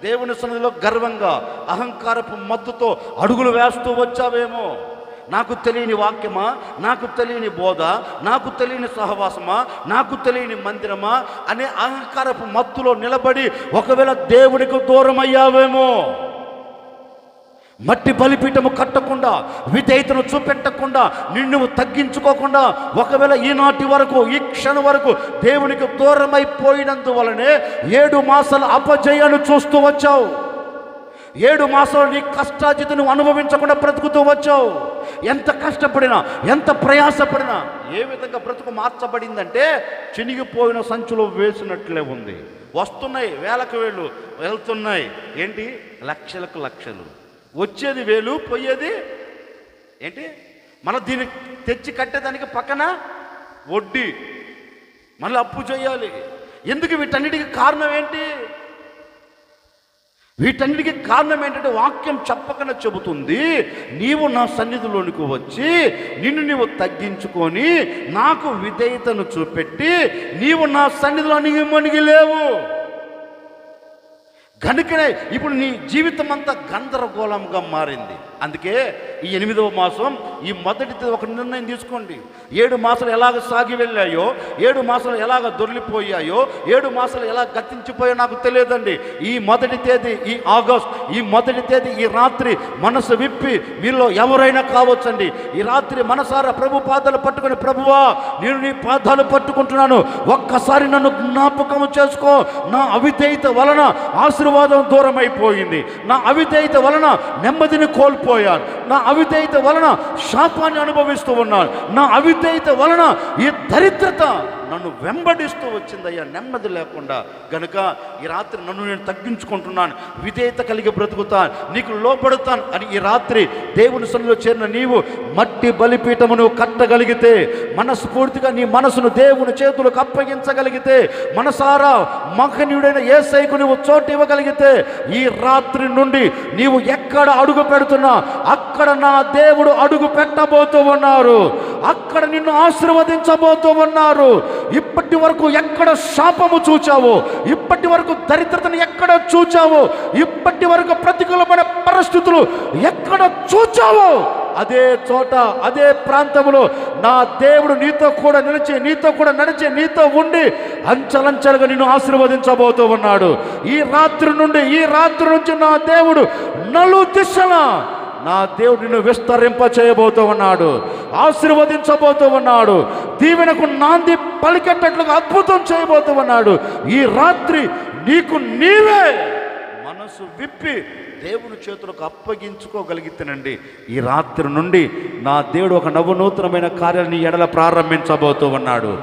దేవుని సన్నిధిలో గర్వంగా అహంకారపు మత్తుతో అడుగులు వేస్తూ వచ్చావేమో, నాకు తెలియని వాక్యమా, నాకు తెలియని బోధ, నాకు తెలియని సహవాసమా, నాకు తెలియని మందిరమా అనే అహంకారపు మత్తులో నిలబడి ఒకవేళ దేవుడికి దూరం అయ్యావేమో, మట్టి బలిపీఠము కట్టకుండా, విధేయతను చూపెట్టకుండా, నిన్ను తగ్గించుకోకుండా ఒకవేళ ఈనాటి వరకు, ఈ క్షణం వరకు దేవునికి దూరమైపోయినందువలనే 7 మాసాల అపజయాన్ని చూస్తూ వచ్చావు. 7 మాసాలు నీ కష్టాజితను అనుభవించకుండా బ్రతుకుతూ వచ్చావు. ఎంత కష్టపడినా, ఎంత ప్రయాసపడినా ఏ విధంగా బ్రతుకు మార్చబడిందంటే చినిగిపోయిన సంచులో వేసినట్లే ఉంది. వస్తున్నాయి వేలకు వేలు, వెళ్తున్నాయి ఏంటి లక్షలకు లక్షలు, వచ్చేది వేలు, పోయేది ఏంటి? మన దీన్ని తెచ్చి కట్టేదానికి పక్కన వడ్డీ, మళ్ళీ అప్పు చేయాలి. ఎందుకు? వీటన్నిటికీ కారణం ఏంటి? వీటన్నిటికీ కారణం ఏంటంటే వాక్యం చెప్పకనే చెబుతుంది, నీవు నా సన్నిధిలోనికి వచ్చి నిన్ను నీవు తగ్గించుకొని నాకు విధేయతను చూపెట్టి నీవు నా సన్నిధిలో అణిగి లేవు. కనుకనే ఇప్పుడు నీ జీవితం అంతా గందరగోళంగా మారింది. అందుకే ఈ 8వ మాసం, ఈ మొదటి ఒక నిర్ణయం తీసుకోండి. 7 మాసాలు ఎలాగ సాగి వెళ్ళాయో, 7 మాసాలు ఎలాగ దొర్లిపోయాయో, 7 మాసాలు ఎలా గతించిపోయో నాకు తెలియదండి. ఈ మొదటి తేదీ, ఈ ఆగస్ట్, ఈ మొదటి తేదీ, ఈ రాత్రి మనసు విప్పి మీలో ఎవరైనా కావచ్చండి, ఈ రాత్రి మనసారా ప్రభు పాదాలు పట్టుకొని, ప్రభువా నేను నీ పాదాలు పట్టుకుంటున్నాను, ఒక్కసారి నన్ను జ్ఞాపకం చేసుకో. నా అవిధేయత వలన ఆశీర్వాదం దూరం అయిపోయింది, నా అవిధేయత వలన నెమ్మదిని కోల్పోయాను, నా అవిధేయత వలన శాపాన్ని అనుభవిస్తూ ఉన్నాను, నా అవిధేయత వలన ఈ దరిద్రత నన్ను వెంబడిస్తూ వచ్చిందయ్యా, నెమ్మది లేకుండా. గనుక ఈ రాత్రి నన్ను నేను తగ్గించుకుంటున్నాను, విధేయత కలిగి బ్రతుకుతాను, నీకు లోపడతాను అని ఈ రాత్రి దేవుని సన్నిధిలో చేరిన నీవు మట్టి బలిపీఠము నువ్వు కట్టగలిగితే, మనస్ఫూర్తిగా నీ మనసును దేవుని చేతులకు అప్పగించగలిగితే, మనసారా మహనీయుడైన యేసయ్యకు నువ్వు చోటు ఇవ్వగలిగితే, ఈ రాత్రి నుండి నీవు ఎక్కడ అడుగు పెడుతున్నా అక్కడ నా దేవుడు అడుగు పెట్టబోతూ ఉన్నారు, అక్కడ నిన్ను ఆశీర్వదించబోతూ ఉన్నారు. ఇప్పటి వరకు ఎక్కడ శాపము చూచావో, ఇప్పటి వరకు దరిద్రతను ఎక్కడ చూచావో, ఇప్పటి వరకు ప్రతికూలమైన పరిస్థితులు ఎక్కడ చూచావో, అదే చోట, అదే ప్రాంతంలో నా దేవుడు నీతో కూడా నిలిచి, నీతో కూడా నడిచి, నీతో ఉండి అంచెలంచెలుగా నిన్ను ఆశీర్వదించబోతూ ఉన్నాడు. ఈ రాత్రి నుంచి నా దేవుడు నలు దిశల నా దేవుడు నిన్ను విస్తరింప చేయబోతూ ఉన్నాడు, ఆశీర్వదించబోతూ ఉన్నాడు, దీవెనకు నాంది పలికేటట్లుగా అద్భుతం చేయబోతూ ఉన్నాడు. ఈ రాత్రి నీకు నీవే మనసు విప్పి దేవుని చేతులకు అప్పగించుకోగలిగితేనండి, ఈ రాత్రి నుండి నా దేవుడు ఒక నూతనమైన కార్యాన్ని ఎడల ప్రారంభించబోతూ ఉన్నాడు,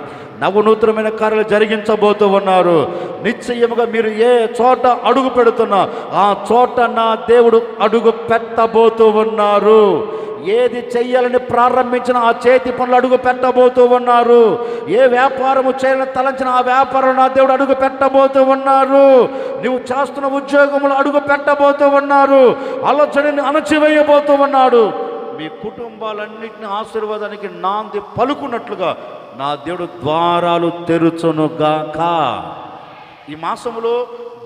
నూతనమైన కార్యాలు జరిగించబోతూ ఉన్నారు. నిశ్చయముగా మీరు ఏ చోట అడుగు పెడుతున్నా ఆ చోట నా దేవుడు అడుగు పెట్టబోతూ ఉన్నారు. ఏది చెయ్యాలని ప్రారంభించిన ఆ చేతి పనులు అడుగు పెట్టబోతూ ఉన్నారు. ఏ వ్యాపారము చేయాలని తలంచిన ఆ వ్యాపారం నా దేవుడు అడుగు పెట్టబోతూ ఉన్నారు. నువ్వు చేస్తున్న ఉద్యోగములు అడుగు పెట్టబోతూ ఉన్నారు. ఆలోచనని అణచివేయబోతూ ఉన్నాడు. మీ కుటుంబాలన్నింటినీ ఆశీర్వాదానికి నాంది పలుకున్నట్లుగా నా దేవుడు ద్వారాలు తెరుచునుగాక. ఈ మాసములో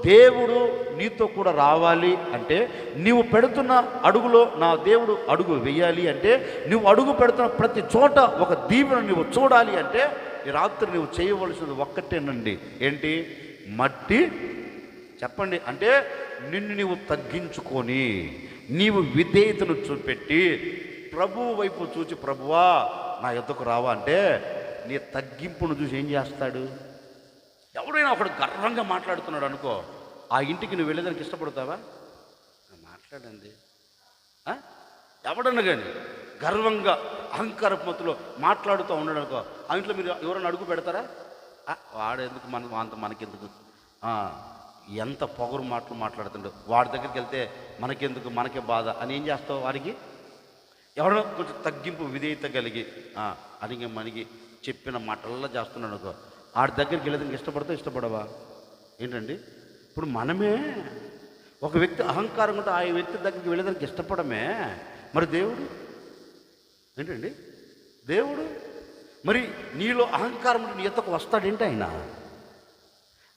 దేవుడు నీతో కూడా రావాలి అంటే, నీవు పెడుతున్న అడుగులో నా దేవుడు అడుగు వేయాలి అంటే, నువ్వు అడుగు పెడుతున్న ప్రతి చోట ఒక దీవెన నువ్వు చూడాలి అంటే, ఈ రాత్రి నువ్వు చేయవలసింది ఒక్కటేనండి. ఏంటి? మట్టి చెప్పండి అంటే నిన్ను నీవు తగ్గించుకొని, నీవు విధేయతను చూపెట్టి ప్రభువు వైపు చూచి, ప్రభువా నా యొద్దకు రావా అంటే, నీ తగ్గింపును చూసి ఏం చేస్తాడు? ఎవడైనా ఒకడు గర్వంగా మాట్లాడుతున్నాడు అనుకో, ఆ ఇంటికి నువ్వు వెళ్ళేదానికి ఇష్టపడతావా? మాట్లాడండి. ఎవడన్నా కానీ గర్వంగా అహంకారమతులో మాట్లాడుతూ ఉన్నాడు అనుకో, ఆ ఇంట్లో మీరు ఎవరైనా అడుగు పెడతారా? వాడెందుకు మనకెందుకు, ఎంత పొగరు మాటలు మాట్లాడుతుండో, వాడి దగ్గరికి వెళ్తే మనకెందుకు, మనకే బాధ అని ఏం చేస్తావు? వారికి ఎవరైనా కొంచెం తగ్గింపు విధేయత కలిగి అడిగి మనకి చెప్పిన మాటల్లా చేస్తున్నాడు అనుకో, ఆడి దగ్గరికి వెళ్ళేదానికి ఇష్టపడతావు? ఇష్టపడవా? ఏంటండి, ఇప్పుడు మనమే ఒక వ్యక్తి అహంకారం ఉంటే ఆ వ్యక్తి దగ్గరికి వెళ్ళేదానికి ఇష్టపడమే. మరి దేవుడు ఏంటండి? దేవుడు మరి నీలో అహంకారం నీ ఎత్తకు వస్తాడేంటి? ఆయన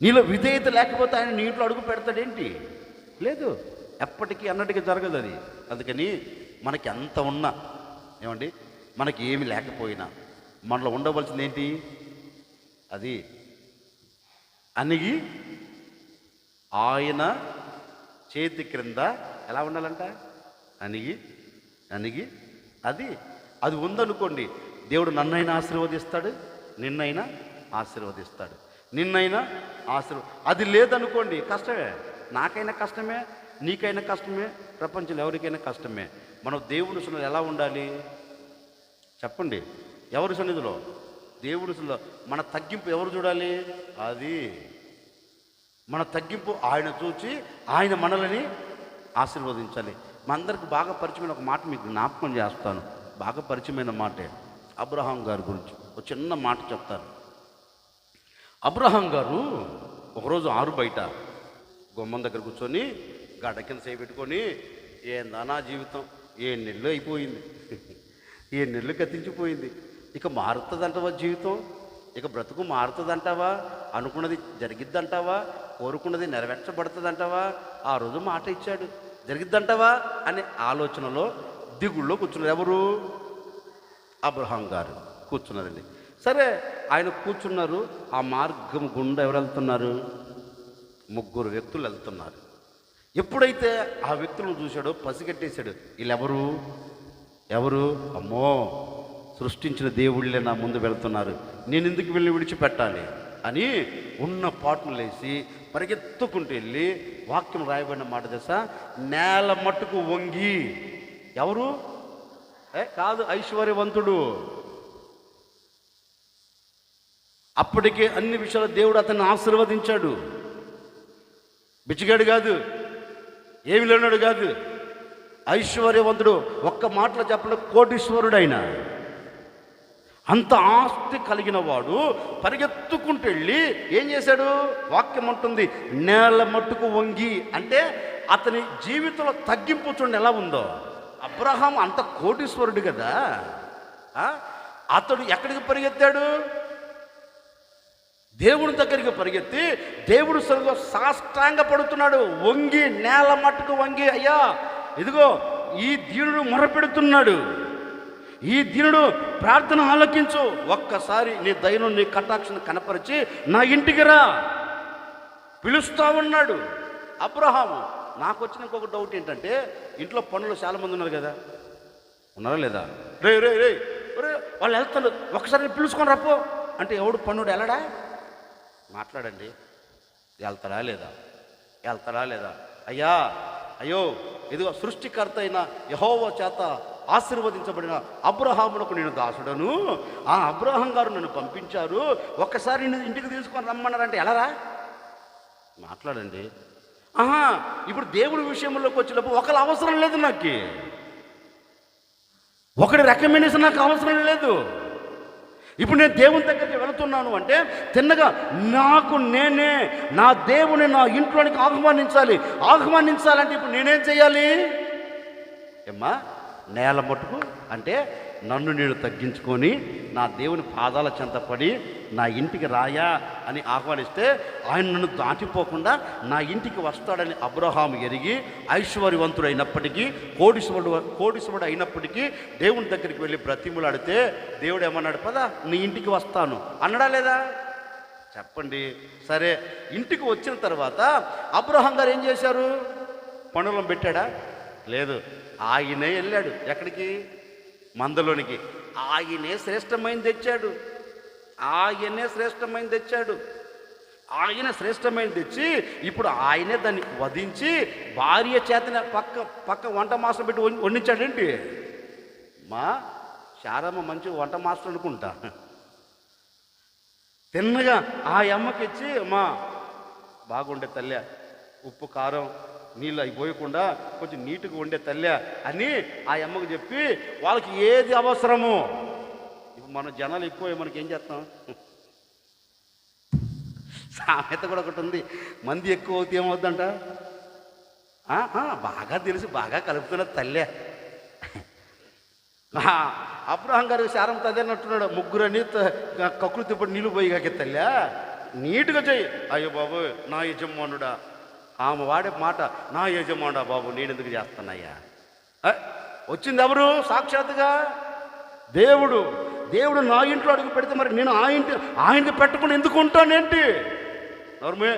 నీలో విధేయత లేకపోతే ఆయన నీ ఇంట్లో అడుగు పెడతాడేంటి? లేదు, ఎప్పటికీ అన్నటికీ జరగదు అది. అందుకని మనకి ఎంత ఉన్నా ఏమండి, మనకి ఏమి లేకపోయినా మనలో ఉండవలసింది ఏంటి? అది అణిగి ఆయన చేతి క్రింద ఎలా ఉండాలంట? అణిగి అది ఉందనుకోండి, దేవుడు నన్నైనా ఆశీర్వదిస్తాడు, నిన్నైనా ఆశీర్వదిస్తాడు, అది లేదనుకోండి కష్టమే. నాకైనా కష్టమే, నీకైనా కష్టమే, ప్రపంచంలో ఎవరికైనా కష్టమే. మనం దేవుని సన్నిధిలో ఎలా ఉండాలి చెప్పండి? ఎవరి సన్నిధిలో? దేవుని సన్నిధిలో. మన తగ్గింపు ఎవరు చూడాలి? అది మన తగ్గింపు ఆయన చూచి ఆయన మనల్ని ఆశీర్వదించాలి. మనందరికి బాగా పరిచయమైన ఒక మాట మీకు జ్ఞాపకం చేస్తాను. బాగా పరిచయమైన మాటే అబ్రహాం గారి గురించి ఒక చిన్న మాట చెప్తాను. అబ్రహాం గారు ఒకరోజు ఆరు బయట గుమ్మం దగ్గర కూర్చొని గడ్డ కింద చేయి పెట్టుకొని, ఏందనా జీవితం, 7 నెలలు అయిపోయింది, 7 నెలలు గతించిపోయింది, ఇక మారుతుందంటావా జీవితం? ఇక బ్రతుకు మారుతుందంటావా? అనుకున్నది జరిగిద్దంటావా? కోరుకున్నది నెరవేర్చబడుతుందంటావా? ఆ రోజు మాట ఇచ్చాడు, జరిగిద్దంటావా అనే ఆలోచనలో దిగుళ్ళో కూర్చున్నారు. ఎవరు? అబ్రహాం గారు కూర్చున్నారండి. సరే, ఆయన కూర్చున్నారు. ఆ మార్గం గుండా ఎవరు వెళ్తున్నారు? 3 వ్యక్తులు వెళ్తున్నారు. ఎప్పుడైతే ఆ వ్యక్తులను చూశాడో పసిగట్టేశాడు, వీళ్ళెవరు? ఎవరు? అమ్మో, సృష్టించిన దేవుళ్ళే నా ముందు వెళ్తున్నారు, నేను ఎందుకు వెళ్ళి విడిచిపెట్టాలి అని ఉన్న పాటలు లేసి పరిగెత్తుకుంటూ వెళ్ళి, వాక్యం రాయబడిన మాట తెలుసా, నేల మట్టుకు వంగి. ఎవరు? కాదు, ఐశ్వర్యవంతుడు. అప్పటికే అన్ని విషయాలు దేవుడు అతన్ని ఆశీర్వదించాడు. బిచ్చిగాడు కాదు, ఏమి లేనాడు కాదు, ఐశ్వర్యవంతుడు. ఒక్క మాటలో చెప్పడం కోటీశ్వరుడు. ఆయన అంత ఆస్తి కలిగిన వాడు పరిగెత్తుకుంటూ వెళ్ళి ఏం చేశాడు? వాక్యం అంటుంది నేల మట్టుకు వంగి. అంటే అతని జీవితంలో తగ్గింపు చూడండి ఎలా ఉందో. అబ్రహాం అంత కోటీశ్వరుడు కదా, అతడు ఎక్కడికి పరిగెత్తాడు? దేవుని దగ్గరికి పరిగెత్తి దేవుడు సరిగ్గా సాష్టాంగ పడుతున్నాడు, వంగి, నేల మట్టుకు వంగి, అయ్యా ఇదిగో ఈ దీనుడు మొరపెడుతున్నాడు, ఈ దీనుడు ప్రార్థన ఆలకించు, ఒక్కసారి నీ దయను నీ కటాక్షను కనపరిచి నా ఇంటికి రా, పిలుస్తా ఉన్నాడు అబ్రహాము. నాకు వచ్చిన ఇంకొక డౌట్ ఏంటంటే, ఇంట్లో పనులు చాలామంది ఉన్నారు కదా, ఉన్నారా లేదా? రే రే రే రే వాళ్ళు వెళ్తారు, ఒకసారి పిలుచుకొని రాపో అంటే ఎవడు పన్నుడు వెళ్ళడా? మాట్లాడండి, వెళ్తాడా లేదా? వెళ్తాడా లేదా? అయ్యా అయ్యో ఇదిగో సృష్టికర్త అయిన యెహోవా చేత ఆశీర్వదించబడిన అబ్రహామునకు నేను దాసుడను, ఆ అబ్రహాం గారు నన్ను పంపించారు, ఒక్కసారి ఇంటికి తీసుకొని రమ్మన్నారంటే ఎలారా? మాట్లాడండి. ఇప్పుడు దేవుడి విషయంలోకి వచ్చినప్పుడు ఒకరి అవసరం లేదు, నాకు ఒకటి రికమెండేషన్ నాకు అవసరం లేదు. ఇప్పుడు నేను దేవుని దగ్గరికి వెళుతున్నాను అంటే తిన్నగా నాకు నేనే నా దేవుని నా ఇంట్లోనికి ఆహ్వానించాలంటే ఇప్పుడు నేనేం చేయాలి? ఏమ్మా, నేల మట్టుకు అంటే నన్ను నేను తగ్గించుకొని నా దేవుని పాదాల చెంత పడి నా ఇంటికి రాయా అని ఆహ్వానిస్తే ఆయన నన్ను దాటిపోకుండా నా ఇంటికి వస్తాడని అబ్రహాము ఎరిగి ఐశ్వర్యవంతుడు అయినప్పటికీ కోటీశ్వరుడు అయినప్పటికీ దేవుని దగ్గరికి వెళ్ళి బ్రతిములాడితే దేవుడు ఏమన్నాడు? పదా నీ ఇంటికి వస్తాను అన్నాడా లేదా? చెప్పండి. సరే, ఇంటికి వచ్చిన తర్వాత అబ్రహాం గారు ఏం చేశారు? పనులను పెట్టాడా? లేదు, ఆయనే వెళ్ళాడు. ఎక్కడికి? మందలోనికి. ఆయనే శ్రేష్టమైనది తెచ్చాడు. ఆయన శ్రేష్టమైనది తెచ్చి ఇప్పుడు ఆయనే దాన్ని వధించి భార్య చేతన పక్క వంట మాస్టర్ పెట్టి వండించాడేంటి? మా శారమ్మ మంచి వంట మాస్టర్ అనుకుంటా. తిన్నగా ఆ అమ్మకి ఇచ్చి, అమ్మా బాగుండే తల్లి, ఉప్పు కారం నీళ్ళు అయిపోయకుండా కొంచెం నీట్గా ఉండే తల్లి అని ఆ అమ్మకు చెప్పి వాళ్ళకి ఏది అవసరమో. ఇప్పుడు మన జనాలు ఎక్కువ మనకి ఏం చేస్తాం? సామెత కూడా ఒకటి ఉంది, మంది ఎక్కువ అవుతే ఏమవుద్దంట? బాగా తెలిసి బాగా కలుపుతున్న తల్లే. అబ్రహాం గారు శారం తదేనట్టున్నాడు, ముగ్గురని కక్కులు తిప్పటి నీళ్ళు పోయిగాకే తల్లి నీట్గా చెయ్యి. అయ్యో బాబు నా యజమానుడా, ఆమె వాడే మాట నా యజమానుడా బాబు నేను ఎందుకు చేస్తున్నాయ్యా? వచ్చింది ఎవరు? సాక్షాత్తుగా దేవుడు. దేవుడు నా ఇంట్లో అడుగు పెడితే మరి నేను ఆయనకి పెట్టకుండా ఎందుకు ఉంటానేంటి? ఎవరమే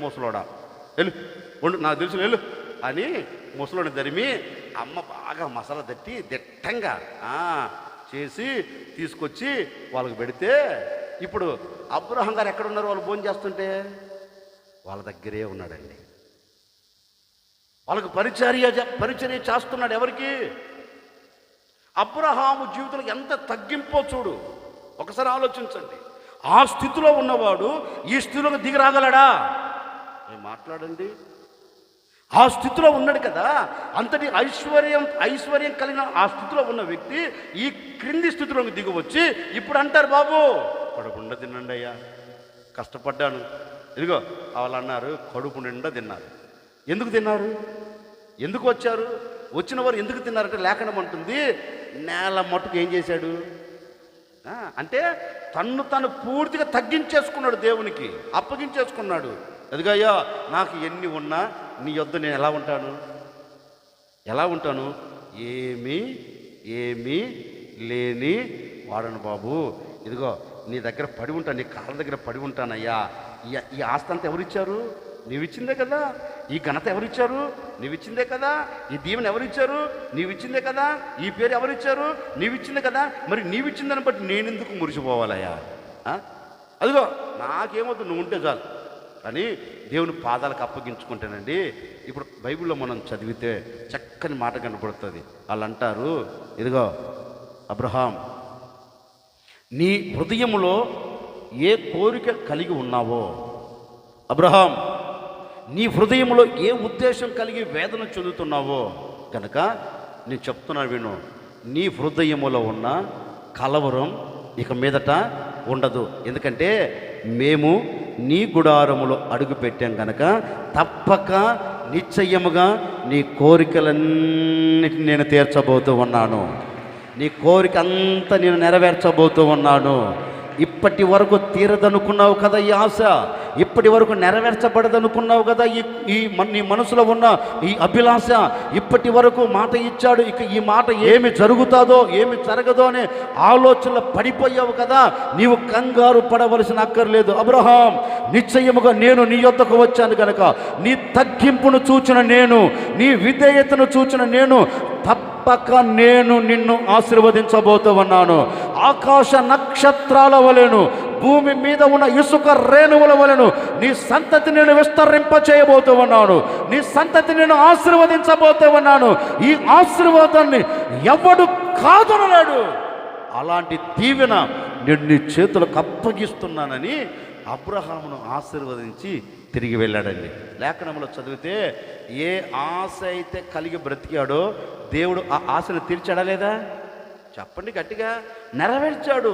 ముసలోడా వెళ్ళు ఉండు, నాకు తెలుసు వెళ్ళు అని ముసలోని దరిమి అమ్మ బాగా మసాలా తట్టి దిట్టంగా చేసి తీసుకొచ్చి వాళ్ళకి పెడితే ఇప్పుడు అబ్రహాం గారు ఎక్కడున్నారు? వాళ్ళు భోజనం చేస్తుంటే వాళ్ళ దగ్గరే ఉన్నాడండి. వాళ్ళకు పరిచర్య చేస్తున్నాడు. ఎవరికి? అబ్రహాము జీవితంలో ఎంత తగ్గింపో చూడు, ఒకసారి ఆలోచించండి. ఆ స్థితిలో ఉన్నవాడు ఈ స్థితిలోకి దిగి రాగలడా? మాట్లాడండి. ఆ స్థితిలో ఉన్నాడు కదా, అంతటి ఐశ్వర్యం కలిగిన ఆ స్థితిలో ఉన్న వ్యక్తి ఈ క్రింది స్థితిలోకి దిగవచ్చి ఇప్పుడు అంటారు, బాబు కడుపు నిండా తినండి అయ్యా, కష్టపడ్డాను. ఇదిగో వాళ్ళు అన్నారు కడుపు నిండా తిన్నారు. ఎందుకు తిన్నారు? ఎందుకు వచ్చారు? వచ్చిన వారు ఎందుకు తిన్నారంటే లేఖనం అంటుంది నేల మట్టుకు ఏం చేశాడు అంటే తను పూర్తిగా తగ్గించేసుకున్నాడు, దేవునికి అప్పగించేసుకున్నాడు. అదిగయ్యా నాకు ఎన్ని ఉన్నా నీ యొద్ద నేను ఎలా ఉంటాను? ఏమీ లేని వాడను బాబు. ఇదిగో నీ దగ్గర పడి ఉంటాను, నీ కాళ్ళ దగ్గర పడి ఉంటానయ్యా. ఈ ఆస్తి అంతా ఎవరిచ్చారు? నీవిచ్చిందే కదా. ఈ ఘనత ఎవరిచ్చారు? నీవిచ్చిందే కదా. ఈ దీవెన ఎవరిచ్చారు? నీవిచ్చిందే కదా. ఈ పేరు ఎవరిచ్చారు? నీవిచ్చిందే కదా. మరి నీవిచ్చిందని బట్టి నేనెందుకు మురిసిపోవాలయ్యా? అదిగో నాకేమవుతుంది, నువ్వు ఉంటే చాలు. కానీ దేవుని పాదాలకు అప్పగించుకుంటానండి. ఇప్పుడు బైబిల్లో మనం చదివితే చక్కని మాట కనపడుతుంది. వాళ్ళు అంటారు, ఇదిగో అబ్రహాం, నీ హృదయములో ఏ కోరిక కలిగి ఉన్నావో, అబ్రహాం నీ హృదయంలో ఏ ఉద్దేశం కలిగి వేదన చెందుతున్నావో కనుక నేను చెప్తున్నాను విను, నీ హృదయములో ఉన్న కలవరం ఇక మీదట ఉండదు. ఎందుకంటే మేము నీ గుడారములో అడుగు పెట్టాం కనుక తప్పక నిశ్చయముగా నీ కోరికలన్నిటిని నేను తీర్చబోతూ ఉన్నాను. నీ కోరిక అంతా నేను నెరవేర్చబోతూ ఉన్నాను. ఇప్పటి వరకు తీరదనుకున్నావు కదా ఈ ఆశ, ఇప్పటి వరకు నెరవేర్చబడదనుకున్నావు కదా నీ మనసులో ఉన్న ఈ అభిలాష, ఇప్పటి వరకు మాట ఇచ్చాడు, ఇక ఈ మాట ఏమి జరుగుతుందో ఏమి జరగదో అనే ఆలోచనలో పడిపోయావు కదా. నీవు కంగారు పడవలసిన అక్కర్లేదు. అబ్రహాం, నిశ్చయముగా నేను నీ యొద్దకు వచ్చాను కనుక నీ తగ్గింపును చూచిన నేను, నీ విధేయతను చూచిన నేను తప్పక నేను నిన్ను ఆశీర్వదించబోతూ ఉన్నాను. ఆకాశ నక్షత్రాల వలెను, భూమి మీద ఉన్న ఇసుక రేణువుల వలెను నీ సంతతి నేను విస్తరింపచేయబోతూ ఉన్నాను. నీ సంతతి నేను ఆశీర్వదించబోతూ ఉన్నాను. ఈ ఆశీర్వాదాన్ని ఎవడు కాదనలేడు. అలాంటి దీవెన నేను నీ చేతులకు అప్పగిస్తున్నానని అబ్రహామును ఆశీర్వదించి తిరిగి వెళ్ళాడండి. లేఖనంలో చదివితే ఏ ఆశ అయితే కలిగి బ్రతికాడో దేవుడు ఆ ఆశను తీర్చాడా లేదా? చెప్పండి గట్టిగా. నెరవేర్చాడు.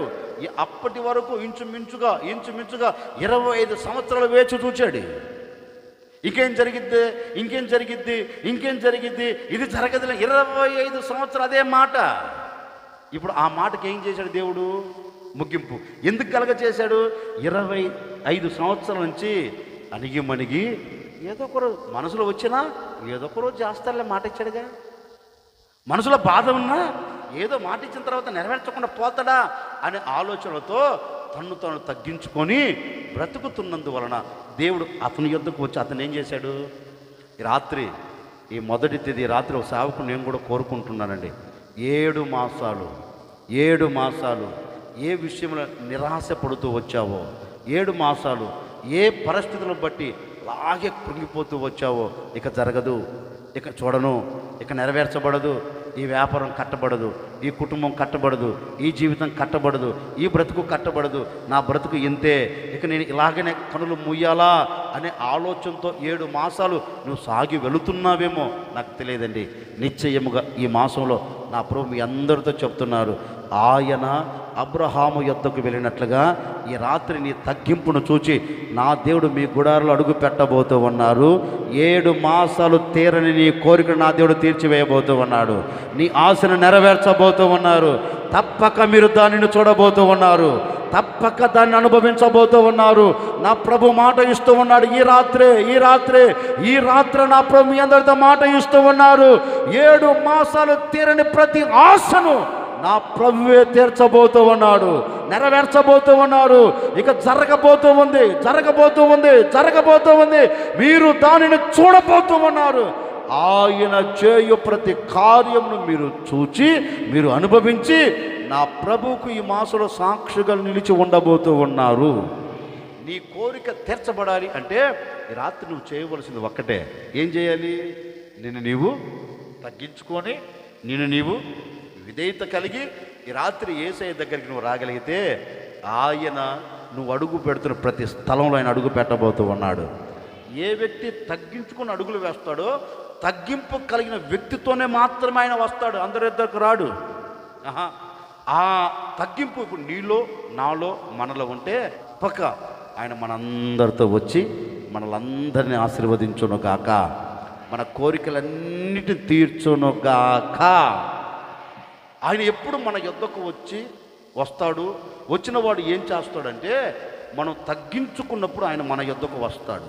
అప్పటి వరకు ఇంచుమించుగా 25 సంవత్సరాలు వేచి చూచాడు. ఇంకేం జరిగిద్ది, ఇది జరగదులే. 25 సంవత్సరాలు అదే మాట. ఇప్పుడు ఆ మాటకి ఏం చేశాడు దేవుడు? ముగింపు ఎందుకు కలగ చేశాడు? 25 సంవత్సరాల నుంచి అణిగి ఏదో ఒక రోజు మనసులో వచ్చినా ఏదో ఒక రోజు చేస్తారులే, మాట ఇచ్చాడుగా. మనసులో బాధ ఉన్నా ఏదో మాట ఇచ్చిన తర్వాత నెరవేర్చకుండా పోతాడా అనే ఆలోచనలతో తను తగ్గించుకొని బ్రతుకుతున్నందువలన దేవుడు అతని యొద్దకు వచ్చి అతను ఏం చేశాడు? ఈ రాత్రి, ఈ మొదటి తేదీ రాత్రి ఒక సేవకుడు నేను కూడా కోరుకుంటున్నానండి. 7 మాసాలు ఏ విషయంలో నిరాశ పడుతూ వచ్చావో, 7 మాసాలు ఏ పరిస్థితులను బట్టి అలాగే కృంగిపోతూ వచ్చావో, ఇక జరగదు, ఇక చూడను, ఇక నెరవేర్చబడదు, ఈ వ్యాపారం కట్టబడదు, ఈ కుటుంబం కట్టబడదు, ఈ జీవితం కట్టబడదు, ఈ బ్రతుకు కట్టబడదు, నా బ్రతుకు ఇంతే, ఇక నేను ఇలాగనే కనులు ముయ్యాలా అనే ఆలోచనతో 7 మాసాలు నువ్వు సాగి వెళుతున్నావేమో నాకు తెలియదండి. నిశ్చయముగా ఈ మాసంలో నా ప్రభు మీ అందరితో చెప్తున్నారు, ఆయన అబ్రహాము యొద్దకు వెళ్ళినట్లుగా ఈ రాత్రి నీ తగ్గింపును చూచి నా దేవుడు మీ గుడారులో అడుగు పెట్టబోతూ ఉన్నారు. 7 మాసాలు తీరని నీ కోరికను నా దేవుడు తీర్చివేయబోతూ ఉన్నాడు. నీ ఆశను నెరవేర్చబోతూ ఉన్నారు. తప్పక మీరు దానిని చూడబోతూ ఉన్నారు. తప్పక దాన్ని అనుభవించబోతూ ఉన్నారు. నా ప్రభు మాట ఇస్తూ ఉన్నాడు. ఈ రాత్రి నా ప్రభు మీ అందరితో మాట ఇస్తూ ఉన్నారు. 7 మాసాలు తీరని ప్రతి ఆశను నా ప్రభువే తీర్చబోతూ ఉన్నాడు, నెరవేర్చబోతూ ఉన్నారు. ఇక జరగబోతూ ఉంది. మీరు దానిని చూడబోతూ ఉన్నారు. ఆయన చేయు ప్రతి కార్యమును మీరు చూచి, మీరు అనుభవించి నా ప్రభువుకు ఈ మాసంలో సాక్షిగా నిలిచి ఉండబోతూ ఉన్నారు. నీ కోరిక తీర్చబడాలి అంటే ఈ రాత్రి నువ్వు చేయవలసింది ఒక్కటే. ఏం చేయాలి? నిన్ను నీవు తగ్గించుకొని, నిన్ను నీవు విధేయత కలిగి ఈ రాత్రి యేసయ్య దగ్గరికి నువ్వు రాగలిగితే ఆయన నువ్వు అడుగు పెడుతున్న ప్రతి స్థలంలో ఆయన అడుగు పెట్టబోతూ ఉన్నాడు. ఏ వ్యక్తి తగ్గించుకుని అడుగులు వేస్తాడో, తగ్గింపు కలిగిన వ్యక్తితోనే మాత్రమే ఆయన వస్తాడు, అందరి దగ్గరకు రాడు. ఆ తగ్గింపు ఇప్పుడు నీలో, నాలో, మనలో ఉంటే పక్క ఆయన మనందరితో వచ్చి మనలందరినీ ఆశీర్వదించును గాక, మన కోరికలన్నిటిని తీర్చును గాక. ఆయన ఎప్పుడు మన యొద్దకు వస్తాడు. వచ్చిన వాడు ఏం చేస్తాడంటే, మనం తగ్గించుకున్నప్పుడు ఆయన మన యొద్దకు వస్తాడు.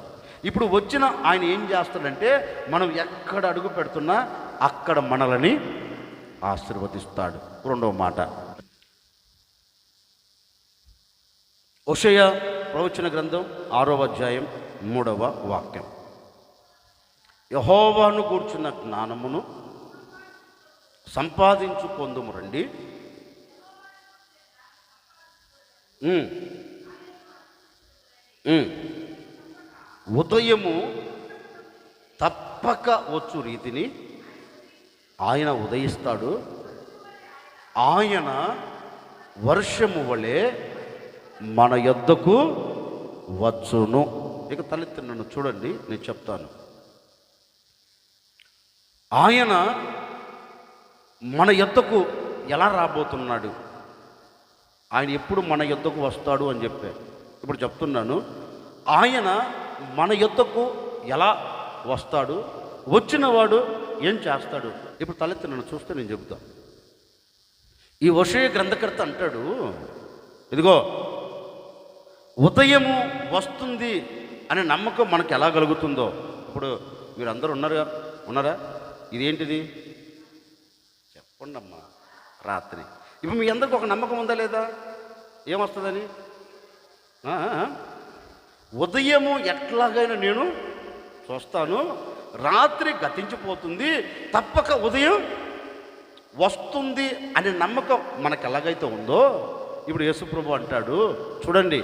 ఇప్పుడు వచ్చిన ఆయన ఏం చేస్తాడంటే మనం ఎక్కడ అడుగు పెడుతున్నా అక్కడ మనల్ని ఆశీర్వదిస్తాడు. రెండవ మాట, హోషేయ ప్రవచన గ్రంథం 6వ అధ్యాయం 3వ వాక్యం. యెహోవాను గూర్చున్న జ్ఞానమును సంపాదించుకొందుము రండి, ఉదయము తప్పక వచ్చు రీతిని ఆయన ఉదయిస్తాడు, ఆయన వర్షము వలె మన యొద్దకు వచ్చును. ఇక తలెత్తి నన్ను చూడండి, నేను చెప్తాను. ఆయన మన యొద్దకు ఎలా రాబోతున్నాడు, ఆయన ఎప్పుడు మన యొద్దకు వస్తాడు అని చెప్పారు. ఇప్పుడు చెప్తున్నాను, ఆయన మన యొద్దకు ఎలా వస్తాడు, వచ్చినవాడు ఏం చేస్తాడు. ఇప్పుడు తలెత్తి నన్ను చూస్తే నేను చెబుతాను. ఈ హోషేయ గ్రంథకర్త అంటాడు, ఇదిగో ఉదయము వస్తుంది అనే నమ్మకం మనకు ఎలా కలుగుతుందో. ఇప్పుడు మీరు అందరూ ఉన్నారా? ఇదేంటిది చెప్పండి అమ్మా. రాత్రి ఇప్పుడు మీ అందరికి ఒక నమ్మకం ఉందా లేదా? ఏమొస్తుందని? ఉదయము ఎట్లాగైనా నేను చూస్తాను, రాత్రి గతించిపోతుంది, తప్పక ఉదయం వస్తుంది అనే నమ్మకం మనకు ఎలాగైతే ఉందో, ఇప్పుడు యేసుప్రభు అంటాడు, చూడండి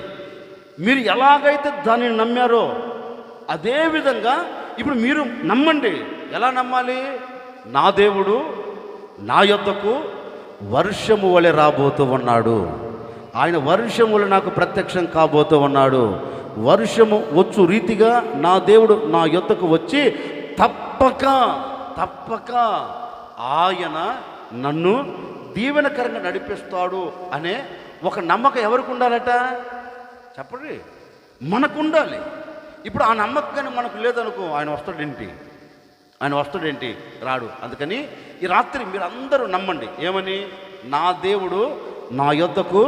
మీరు ఎలాగైతే దానిని నమ్మారో అదేవిధంగా ఇప్పుడు మీరు నమ్మండి. ఎలా నమ్మాలి? నా దేవుడు నా యొద్దకు వర్షము వలె రాబోతూ ఉన్నాడు, ఆయన వర్షము వలె నాకు ప్రత్యక్షం కాబోతూ ఉన్నాడు. వర్షము వచ్చు రీతిగా నా దేవుడు నా యొద్దకు వచ్చి తప్పక ఆయన నన్ను దీవెనకరంగా నడిపిస్తాడు అనే ఒక నమ్మకం ఎవరికి ఉండాలట? చెప్పండి, మనకు ఉండాలి. ఇప్పుడు ఆ నమ్మకం మనకు లేదనుకో, ఆయన వస్తాడేంటి? రాడు. అందుకని ఈ రాత్రి మీరు అందరూ నమ్మండి. ఏమని? నా దేవుడు నా యొద్దకు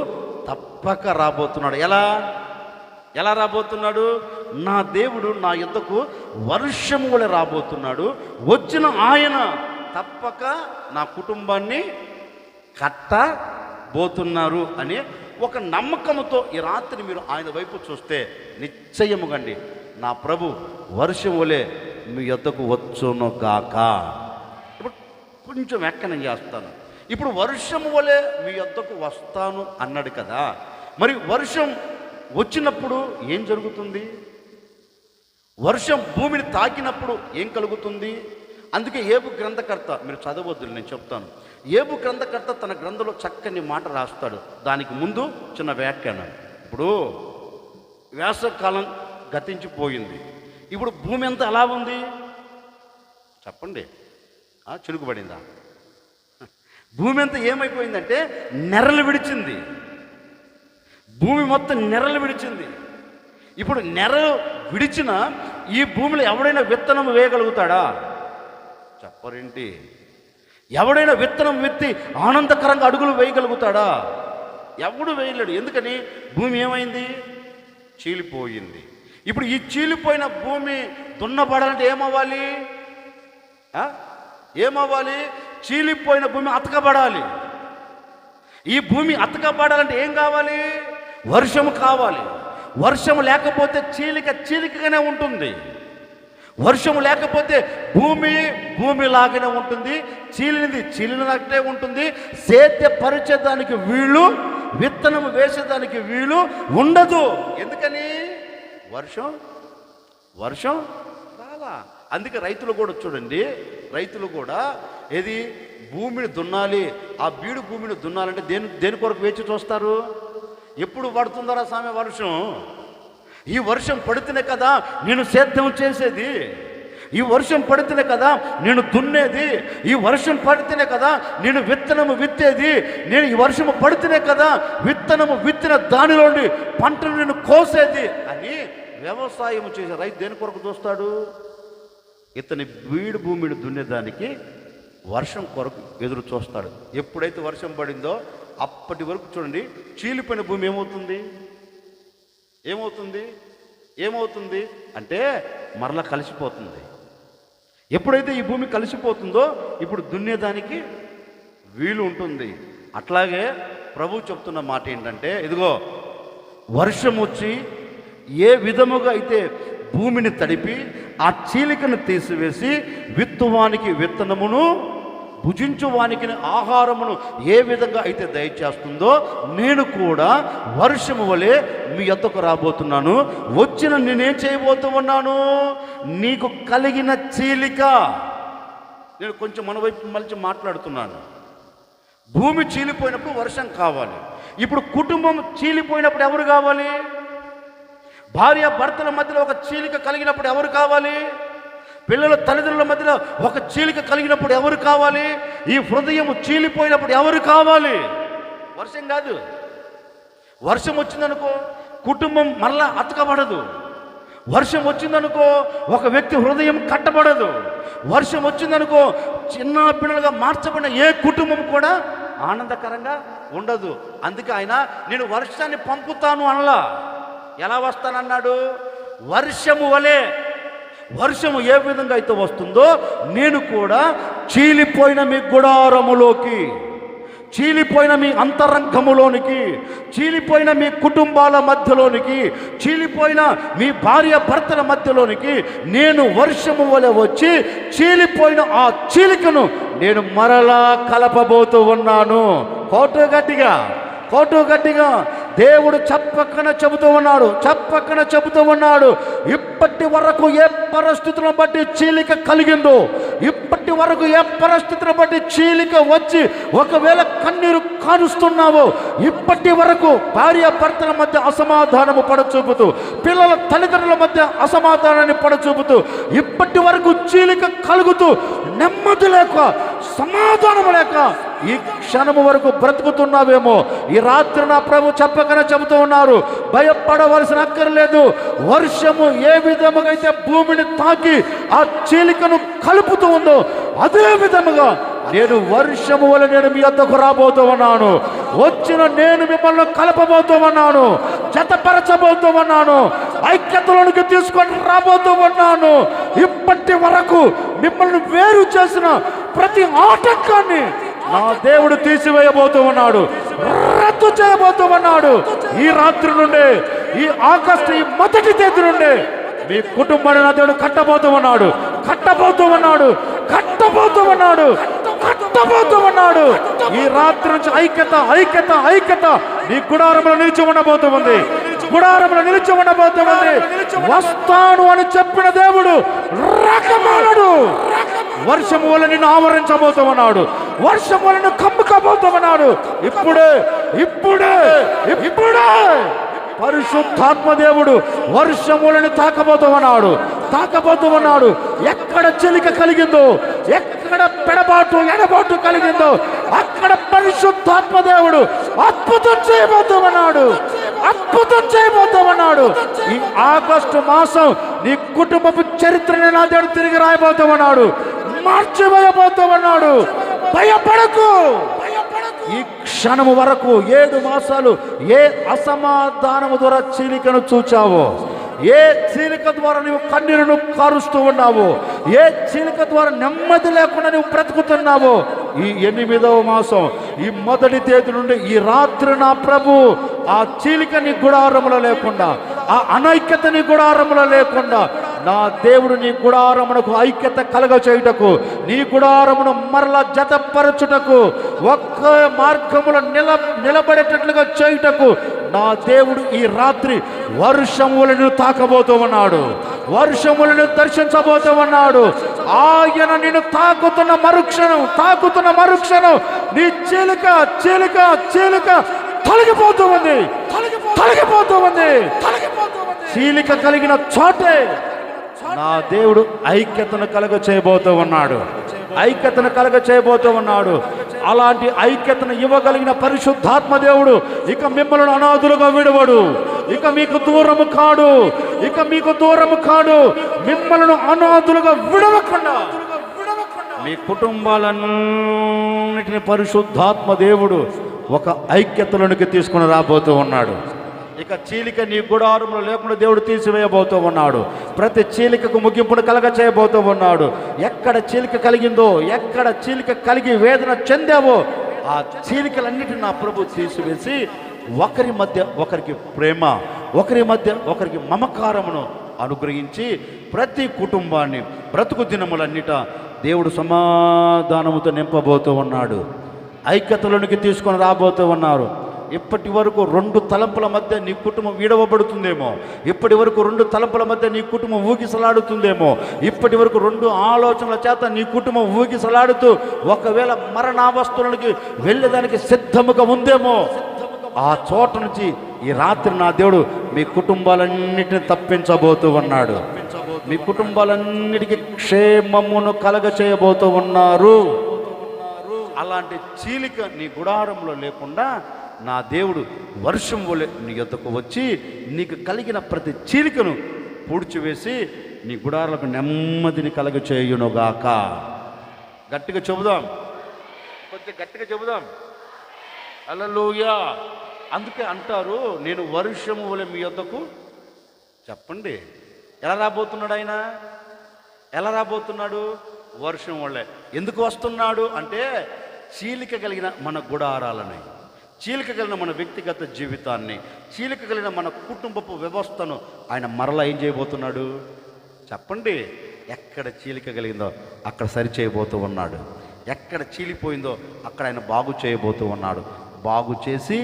తప్పక రాబోతున్నాడు. ఎలా రాబోతున్నాడు? నా దేవుడు నా యొద్దకు వర్షము వలె రాబోతున్నాడు. వచ్చిన ఆయన తప్పక నా కుటుంబాన్ని కట్టబోతున్నారు అనే ఒక నమ్మకంతో ఈ రాత్రి మీరు ఆయన వైపు చూస్తే నిశ్చయముగండి, నా ప్రభు వర్షం వలె మీ యొద్దకు వచ్చును గాక. ఇప్పుడు కొంచెం వ్యాఖ్యానం చేస్తాను. ఇప్పుడు వర్షము వలె మీ యొద్దకు వస్తాను అన్నాడు కదా, మరి వర్షం వచ్చినప్పుడు ఏం జరుగుతుంది? వర్షం భూమిని తాకినప్పుడు ఏం కలుగుతుంది? అందుకే ఏబు గ్రంథకర్త, మీరు చదవద్దు, నేను చెప్తాను. ఏబు గ్రంథకర్త తన గ్రంథంలో చక్కని మాట రాస్తాడు. దానికి ముందు చిన్న వ్యాఖ్యానం. ఇప్పుడు వేసవకాలం గతించిపోయింది, ఇప్పుడు భూమి అంతా ఎలా ఉంది చెప్పండి? చిలుకుపడిందా? భూమి అంతా ఏమైపోయిందంటే నెరలు విడిచింది. భూమి మొత్తం నెరలు విడిచింది. ఇప్పుడు నెరలు విడిచిన ఈ భూమిలో ఎవడైనా విత్తనం వేయగలుగుతాడా? చెప్పరేంటి? ఎవడైనా విత్తనం విత్తి ఆనందకరంగా అడుగులు వేయగలుగుతాడా? ఎవడు వేయలేడు. ఎందుకని? భూమి ఏమైంది? చీలిపోయింది. ఇప్పుడు ఈ చీలిపోయిన భూమి దున్నబడాలంటే ఏమవ్వాలి? చీలిపోయిన భూమి అతకబడాలి. ఈ భూమి అతకబడాలంటే ఏం కావాలి? వర్షము కావాలి. వర్షము లేకపోతే చీలికగానే ఉంటుంది. వర్షము లేకపోతే భూమి లాగానే ఉంటుంది, చీలినట్టే ఉంటుంది. సేద్యపరిచేదానికి వీలు, విత్తనం వేసేదానికి వీలు ఉండదు. ఎందుకని? వర్షం రాలా. అందుకే రైతులు కూడా చూడండి, రైతులు కూడా ఏది భూమిని దున్నాలి, ఆ బీడు భూమిని దున్నాలంటే దేని కొరకు వేచి చూస్తారు? ఎప్పుడు పడుతుందరా సామె వర్షం? ఈ వర్షం పడితేనే కదా నేను సేద్యం చేసేది, ఈ వర్షం పడితేనే కదా నేను దున్నేది, ఈ వర్షం పడితేనే కదా నేను విత్తనము విత్తేది, నేను ఈ వర్షము పడితేనే కదా విత్తనము విత్తిన దానిలోండి పంటను నేను కోసేది అని వ్యవసాయం చేసే రైతు దేని కొరకు చూస్తాడు? ఇతని బీడు భూమిని దున్నేదానికి వర్షం కొరకు ఎదురు చూస్తాడు. ఎప్పుడైతే వర్షం పడిందో అప్పటి వరకు చూడండి, చీలిపోయిన భూమి ఏమవుతుంది? ఏమవుతుంది అంటే మరలా కలిసిపోతుంది. ఎప్పుడైతే ఈ భూమి కలిసిపోతుందో ఇప్పుడు దున్నేదానికి వీలు ఉంటుంది. అట్లాగే ప్రభు చెప్తున్న మాట ఏంటంటే, ఇదిగో వర్షం వచ్చి ఏ విధముగా అయితే భూమిని తడిపి ఆ చీలికను తీసివేసి విత్తువానికి విత్తనమును భుజించువానికి ఆహారమును ఏ విధంగా అయితే దయచేస్తుందో, నేను కూడా వర్షము వలె మీ యొద్దకు రాబోతున్నాను. వచ్చిన నేనేం చేయబోతూ ఉన్నాను, నీకు కలిగిన చీలిక, నేను కొంచెం మన వైపు మళ్ళీ మాట్లాడుతున్నాను. భూమి చీలిపోయినప్పుడు వర్షం కావాలి. ఇప్పుడు కుటుంబం చీలిపోయినప్పుడు ఎవరు కావాలి? భార్య భర్తల మధ్యలో ఒక చీలిక కలిగినప్పుడు ఎవరు కావాలి? పిల్లల తల్లిదండ్రుల మధ్యలో ఒక చీలిక కలిగినప్పుడు ఎవరు కావాలి? ఈ హృదయం చీలిపోయినప్పుడు ఎవరు కావాలి? వర్షం కాదు. వర్షం వచ్చిందనుకో కుటుంబం మరలా అతకబడదు. వర్షం వచ్చిందనుకో ఒక వ్యక్తి హృదయం కట్టబడదు. వర్షం వచ్చిందనుకో చిన్న పిల్లలుగా మార్చబడిన ఏ కుటుంబం కూడా ఆనందకరంగా ఉండదు. అందుకే ఆయన నేను వర్షాన్ని పంపుతాను అనలా. ఎలా వస్తానన్నాడు? వర్షము వలె. వర్షము ఏ విధంగా అయితే వస్తుందో నేను కూడా చీలిపోయిన మీ గుడారములోకి, చీలిపోయిన మీ అంతరంగములోనికి, చీలిపోయిన మీ కుటుంబాల మధ్యలోనికి, చీలిపోయిన మీ భార్య భర్తల మధ్యలోనికి నేను వర్షము వలె వచ్చి చీలిపోయిన ఆ చీలికను నేను మరలా కలపబోతూ ఉన్నాను. కోటు గట్టిగా దేవుడు చెప్పకన చెబుతూ ఉన్నాడు. ఇప్పటి వరకు ఏ పరిస్థితులను బట్టి చీలిక కలిగిందో, ఇప్పటి వరకు ఏ పరిస్థితులను బట్టి చీలిక వచ్చి ఒకవేళ కన్నీరు కారుస్తున్నావో, ఇప్పటి వరకు భార్య భర్తల మధ్య అసమాధానము పడచూపుతూ, పిల్లల తల్లిదండ్రుల మధ్య అసమాధానాన్ని పడచూపుతూ, ఇప్పటి వరకు చీలిక కలుగుతూ నెమ్మది లేక సమాధానము లేక ఈ క్షణము వరకు బ్రతుకుతున్నావేమో, ఈ రాత్రి నా ప్రభు చెప్పకనే చెబుతూ ఉన్నారు, భయపడవలసిన అక్కర్లేదు. వర్షము ఏ విధముగా అయితే భూమిని తాకి ఆ చీలికను కలుపుతూ ఉందో, అదే విధముగా నేను వర్షము వల్ల నేను మీ వద్దకు రాబోతూ ఉన్నాను. వచ్చిన నేను మిమ్మల్ని కలపబోతూ ఉన్నాను, జతపరచబోతూ ఉన్నాను, ఐక్యతలోనికి తీసుకొని రాబోతూ ఉన్నాను. ఇప్పటి వరకు మిమ్మల్ని వేరు చేసిన ప్రతి ఆటంకాన్ని నా దేవుడు తీసివేయబోతూ ఉన్నాడు, రద్దు చేయబోతూ ఉన్నాడు. ఈ రాత్రి నుండి, ఈ ఆగస్టు ఈ మొదటి తేదీ నుండి మీ కుటుంబాన్ని నా దేవుడు కట్టబోతూ ఉన్నాడు. ఈ రాత్రి నుంచి ఐక్యత నీ గుడారంలో నిలిచి ఉండబోతుంది. వస్తాను అని చెప్పిన దేవుడు రాకమానడు. వర్షము వల్ల నిన్ను ఆవరించబోతూ ఉన్నాడు, వర్షం వల్ల నిన్ను కమ్ముకోబోతూ ఉన్నాడు. ఇప్పుడే పరిశుద్ధాత్మ దేవుడు వర్షములను తాకబోతూ ఉన్నాడు. ఎక్కడ చలిక కలిగిందో, ఎక్కడ ఎడబాటు కలిగిందో, అక్కడ పరిశుద్ధాత్మ దేవుడు అద్భుతం చేయబోతూ ఉన్నాడు. ఈ ఆగస్టు మాసం నీ కుటుంబపు చరిత్రని నా దేవుడు తిరిగి రాయబోతూ ఉన్నాడు, మార్చివేయబోతూ ఉన్నాడు. భయపడకు. ఈ క్షణము వరకు 7 మాసాలు ఏ అసమాధానము ద్వారా చీలికను చూచావో, ఏ చీలిక ద్వారా నువ్వు కన్నీరును కారుస్తూ ఉన్నావో, ఏ చీలిక ద్వారా నెమ్మది లేకుండా నువ్వు బ్రతుకుతున్నావో, ఈ 8వ మాసం ఈ మొదటి తేదీ నుండి ఈ రాత్రి నా ప్రభు ఆ చీలిక నీ గుడారములో లేకుండా, ఆ అనైక్యత నీ గుడారములో లేకుండా నా దేవుడు నీ గుడారమునకు ఐక్యత కలగ చేయుటకు, నీ గుడారమును మరలా జతపరచుటకు, ఒక్క మార్గములో నిలబడేటట్లుగా చేయుటకు నా దేవుడు ఈ రాత్రి వర్షములను తాకబోతూ ఉన్నాడు, వర్షములను దర్శించబోతూ ఉన్నాడు. ఆయన నిన్ను తాకుతున్న మరుక్షణం నీ చీలిక తొలగిపోతూ ఉంది. చీలిక కలిగిన చోటే నా దేవుడు ఐక్యతను కలగ చేయబోతూ ఉన్నాడు. అలాంటి ఐక్యతను ఇవ్వగలిగిన పరిశుద్ధాత్మ దేవుడు ఇక మిమ్మల్ని అనాథులుగా విడవడు, ఇక మీకు దూరము కాడు. మిమ్మల్ని అనాథులుగా విడవకుండా మీ కుటుంబాలన్నిటిని పరిశుద్ధాత్మ దేవుడు ఒక ఐక్యతలోనికి తీసుకుని రాబోతూ ఉన్నాడు. ఇక చీలిక నీ గుడారంలో లేకుండా దేవుడు తీసివేయబోతూ ఉన్నాడు. ప్రతి చీలికకు ముగింపును కలగ చేయబోతూ ఉన్నాడు. ఎక్కడ చీలిక కలిగిందో, ఎక్కడ చీలిక కలిగి వేదన చెందావో ఆ చీలికలన్నిటిని నా ప్రభు తీసివేసి ఒకరి మధ్య ఒకరికి ప్రేమ, ఒకరి మధ్య ఒకరికి మమకారమును అనుగ్రహించి ప్రతి కుటుంబాన్ని బ్రతుకు దినములన్నిట దేవుడు సమాధానముతో నింపబోతూ ఉన్నాడు. ఐక్యతలోనికి తీసుకొని రాబోతూ ఉన్నారు. ఇప్పటి వరకు 2 తలంపుల మధ్య నీ కుటుంబం విడవబడుతుందేమో, ఇప్పటి వరకు 2 తలంపుల మధ్య నీ కుటుంబం ఊగిసలాడుతుందేమో, ఇప్పటి వరకు 2 ఆలోచనల చేత నీ కుటుంబం ఊగిసలాడుతూ ఒకవేళ మరణావస్థలకి వెళ్ళేదానికి సిద్ధముగా ఉందేమో, ఆ చోట నుంచి ఈ రాత్రి నా దేవుడు మీ కుటుంబాలన్నిటిని తప్పించబోతూ ఉన్నాడు. మీ కుటుంబాలన్నిటికీ క్షేమమును కలగ చేయబోతూ ఉన్నారు. అలాంటి చీలిక నీ గుడారంలో లేకుండా నా దేవుడు వర్షం వలె నీ యొద్దకు వచ్చి నీకు కలిగిన ప్రతి చీలికను పూడ్చివేసి నీ గుడారాలకు నెమ్మదిని కలగ చేయునుగాక. గట్టిగా చెబుదాం, కొంచెం గట్టిగా చెబుదాం. హల్లెలూయా. అందుకే అంటారు, నేను వర్షము వలె మీ యొద్దకు. చెప్పండి, ఎలా రాబోతున్నాడు ఆయన? ఎలా రాబోతున్నాడు? వర్షం వల్లే. ఎందుకు వస్తున్నాడు అంటే చీలిక కలిగిన మన గుడారాలని, చీలిక కలిగిన మన వ్యక్తిగత జీవితాన్ని, చీలిక కలిగిన మన కుటుంబపు వ్యవస్థను ఆయన మరలా ఏం చేయబోతున్నాడు? చెప్పండి. ఎక్కడ చీలిక కలిగిందో అక్కడ సరి చేయబోతూ ఉన్నాడు. ఎక్కడ చీలిపోయిందో అక్కడ ఆయన బాగు చేయబోతూ ఉన్నాడు. బాగు చేసి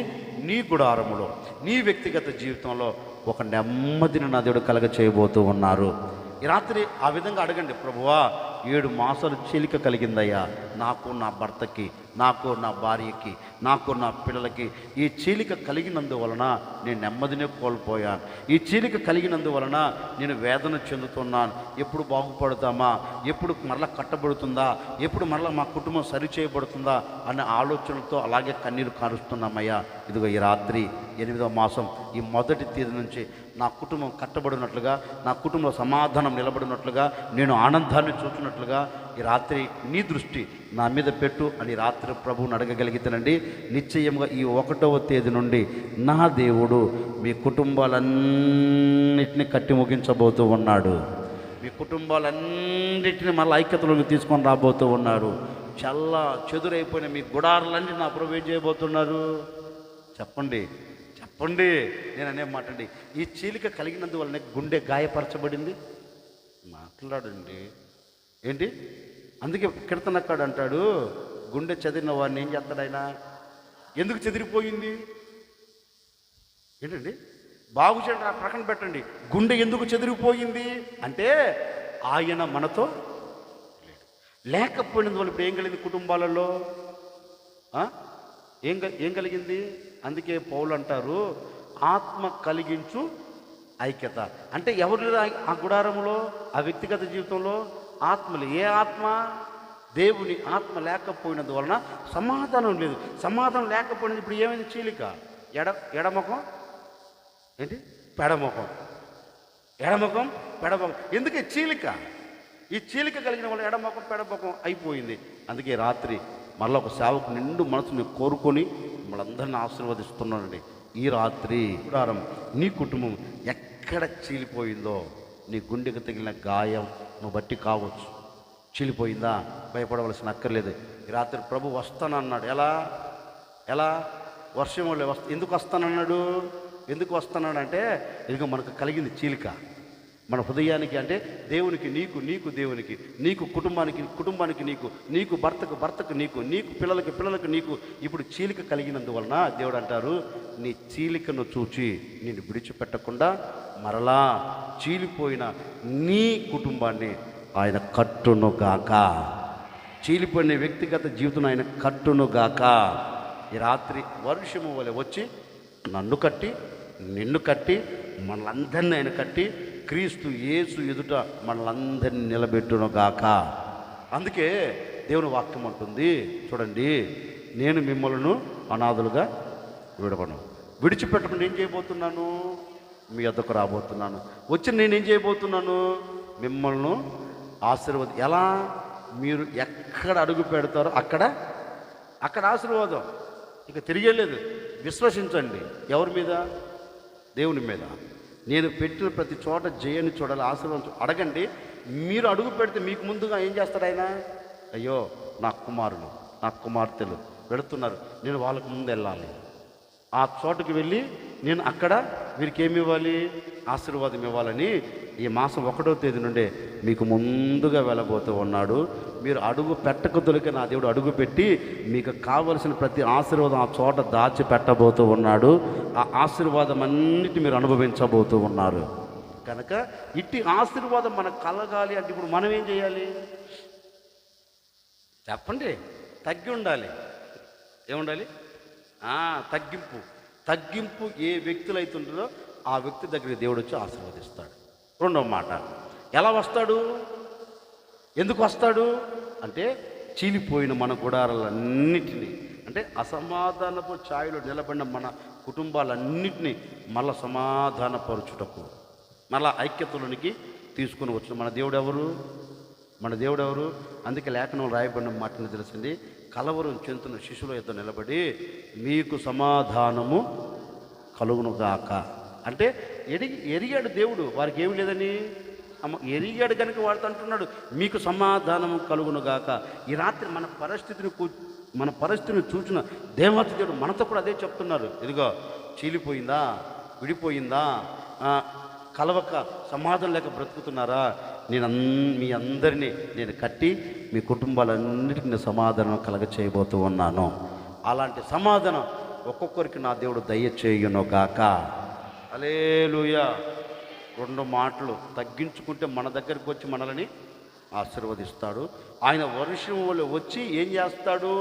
నీ గుడారములో, నీ వ్యక్తిగత జీవితంలో ఒక నెమ్మదిని నా దేవుడు కలగ చేయబోతూ ఉన్నారు. ఈ రాత్రి ఆ విధంగా అడగండి, ప్రభువా 7 మాసాలు చీలిక కలిగిందయ్యా నాకు, నా భర్తకి, నాకు, నా భార్యకి, నాకు, నా పిల్లలకి. ఈ చీలిక కలిగినందువలన నేను నెమ్మదినే కోల్పోయాను. ఈ చీలిక కలిగినందువలన నేను వేదన చెందుతున్నాను. ఎప్పుడు బాగుపడతామా, ఎప్పుడు మరలా కట్టబడుతుందా, ఎప్పుడు మరలా మా కుటుంబం సరి చేయబడుతుందా అనే ఆలోచనలతో అలాగే కన్నీరు కారుస్తున్నామయ్యా. ఇదిగో ఈ రాత్రి 8వ మాసం ఈ మొదటి తేదీ నుంచి నా కుటుంబం కట్టబడినట్లుగా, నా కుటుంబం సమాధానం నిలబడినట్లుగా, నేను ఆనందాన్ని చూస్తున్నట్లుగా ఈ రాత్రి నీ దృష్టి నా మీద పెట్టు అని రాత్రి ప్రభువుని అడగగలిగితేనండి, నిశ్చయంగా ఈ 1వ తేదీ నుండి నా దేవుడు మీ కుటుంబాలన్నిటిని కట్టి ముగించబోతూ ఉన్నాడు. మీ కుటుంబాలన్నిటిని మళ్ళీ ఐక్యతలోకి తీసుకొని రాబోతూ ఉన్నారు. చల్లా చెదురైపోయిన మీ గుడారాలన్నీ నా ప్రభు ఏం చేయబోతున్నారు? చెప్పండి, చెప్పండి. నేను అనే మాట అండి, ఈ చీలిక కలిగినందువల్లనే గుండె గాయపరచబడింది. మాట్లాడండి ఏంటి? అందుకే కీర్తనకాడు అంటాడు, గుండె చెదిరిన వాడిని ఏం చేస్తాడు ఆయన? ఎందుకు చెదిరిపోయింది ఏంటండి? బాగు చేయండి, ప్రక్కన పెట్టండి. గుండె ఎందుకు చెదిరిపోయింది అంటే ఆయన మనతో లేకపోయినందువల్ల ఇప్పుడు ఏం కలిగింది కుటుంబాలలో? ఏం కలిగింది? అందుకే పౌలు అంటారు, ఆత్మ కలిగించు ఐక్యత. అంటే ఎవరు ఆ గుడారంలో, ఆ వ్యక్తిగత జీవితంలో ఆత్మలు. ఏ ఆత్మ? దేవుని ఆత్మ లేకపోయినందువలన సమాధానం లేదు. సమాధానం లేకపోయినది ఇప్పుడు ఏమైంది? చీలిక. ఎడముఖం ఏంటి? పెడముఖం. ఎడముఖం పెడముఖం. ఎందుకే చీలిక? ఈ చీలిక కలిగిన వల్ల ఎడముఖం పెడముఖం అయిపోయింది. అందుకే రాత్రి మళ్ళీ ఒక సేవకు నిండు మనసుని కోరుకొని మనందరిని ఆశీర్వదిస్తున్నానండి. ఈ రాత్రి గుడారం నీ కుటుంబం ఎక్కడ చీలిపోయిందో, నీ గుండెకు తగిలిన గాయం నువ్వు బట్టి కావచ్చు. చీలిపోయిందా? భయపడవలసిన అక్కర్లేదు. ఈ రాత్రి ప్రభు వస్తానన్నాడు. ఎలా వర్షం వల్ల ఎందుకు వస్తానన్నాడు? ఎందుకు వస్తానన్నాడు అంటే ఇదిగో మనకు కలిగింది చీలిక మన హృదయానికి. అంటే దేవునికి నీకు దేవునికి, నీకు కుటుంబానికి నీకు భర్తకు నీకు పిల్లలకు నీకు ఇప్పుడు చీలిక కలిగినందువలన దేవుడు అంటారు, నీ చీలికను చూచి నేను విడిచిపెట్టకుండా మరలా చీలిపోయిన నీ కుటుంబాన్ని ఆయన కట్టునుగాక. చీలిపోయిన వ్యక్తిగత జీవితం ఆయన కట్టునుగాక. ఈ రాత్రి వర్షము వలె వచ్చి నన్ను కట్టి, నిన్ను కట్టి, మనలందరినీ ఆయన కట్టి క్రీస్తు యేసు ఎదుట మనలందరినీ నిలబెట్టునుగాక. అందుకే దేవుని వాక్యం అంటుంది, చూడండి, నేను మిమ్మల్ని అనాథులుగా విడిచిపెట్టకుండా ఏం చేయబోతున్నాను? మీ వద్దకు రాబోతున్నాను. వచ్చి నేనేం చేయబోతున్నాను? మిమ్మల్ని ఎలా? మీరు ఎక్కడ అడుగు పెడతారో అక్కడ ఆశీర్వాదం. ఇక తిరిగేలేదు. విశ్వసించండి. ఎవరి మీద? దేవుని మీద. నేను పెట్టిన ప్రతి చోట జయాన్ని చూడాలి, ఆశీర్వాదం అడగండి. మీరు అడుగు పెడితే మీకు ముందుగా ఏం చేస్తాడు ఆయన? అయ్యో నా కుమారులు, నా కుమార్తెలు వెళుతున్నారు, నేను వాళ్ళకు ముందు వెళ్ళాలి. ఆ చోటుకు వెళ్ళి నేను అక్కడ వీరికి ఏమి ఇవ్వాలి? ఆశీర్వాదం ఇవ్వాలని ఈ మాసం 1వ తేదీ నుండే మీకు ముందుగా వెళ్ళబోతూ ఉన్నాడు. మీరు అడుగు పెట్టక దొరికే నా దేవుడు అడుగు పెట్టి మీకు కావలసిన ప్రతి ఆశీర్వాదం ఆ చోట దాచి పెట్టబోతూ ఉన్నాడు. ఆ ఆశీర్వాదం అన్నిటి మీరు అనుభవించబోతూ ఉన్నారు. కనుక ఇట్టి ఆశీర్వాదం మనకు కలగాలి అంటే ఇప్పుడు మనం ఏం చేయాలి చెప్పండి? తగ్గి ఉండాలి. ఏముండాలి? తగ్గింపు ఏ వ్యక్తులు అవుతుంటుందో ఆ వ్యక్తి దగ్గరికి దేవుడు వచ్చి ఆశీర్వదిస్తాడు. రెండవ మాట, ఎలా వస్తాడు? ఎందుకు వస్తాడు అంటే చీలిపోయిన మన గుడారాలన్నిటినీ, అంటే అసమాధానపు ఛాయలో నిలబడిన మన కుటుంబాలన్నిటినీ మళ్ళా సమాధానపరచుటకు, మళ్ళా ఐక్యతలోనికి తీసుకుని వచ్చిన మన దేవుడు ఎవరు? మన దేవుడు ఎవరు? అందుకే లేఖనం రాయబడిన మాటను తెలిసింది, కలవరం చెందుతున్న శిశువుల యొద్ద నిలబడి మీకు సమాధానము కలుగునుగాక. అంటే ఎరిగాడు దేవుడు, వారికి ఏమి లేదని ఎరిగాడు కనుక వాడితో అంటున్నాడు మీకు సమాధానము కలుగునుగాక. ఈ రాత్రి మన పరిస్థితిని చూసిన దేవత దేవుడు మనతో కూడా అదే చెప్తున్నారు. ఇదిగో చీలిపోయిందా, విడిపోయిందా, కలవక సమాధానం లేక బ్రతుకుతున్నారా? మీ అందరినీ నేను కట్టి మీ కుటుంబాలన్నిటికీ నేను సమాధానం కలగ చేయబోతూ ఉన్నాను. అలాంటి సమాధానం ఒక్కొక్కరికి నా దేవుడు దయచేయునుగాక. హల్లెలూయా. 2 మాటలు తగ్గించుకుంటే మన దగ్గరికి వచ్చి మనల్ని ఆశీర్వదిస్తాడు. ఆయన వర్షం వల్ల వచ్చి ఏం చేస్తాడు?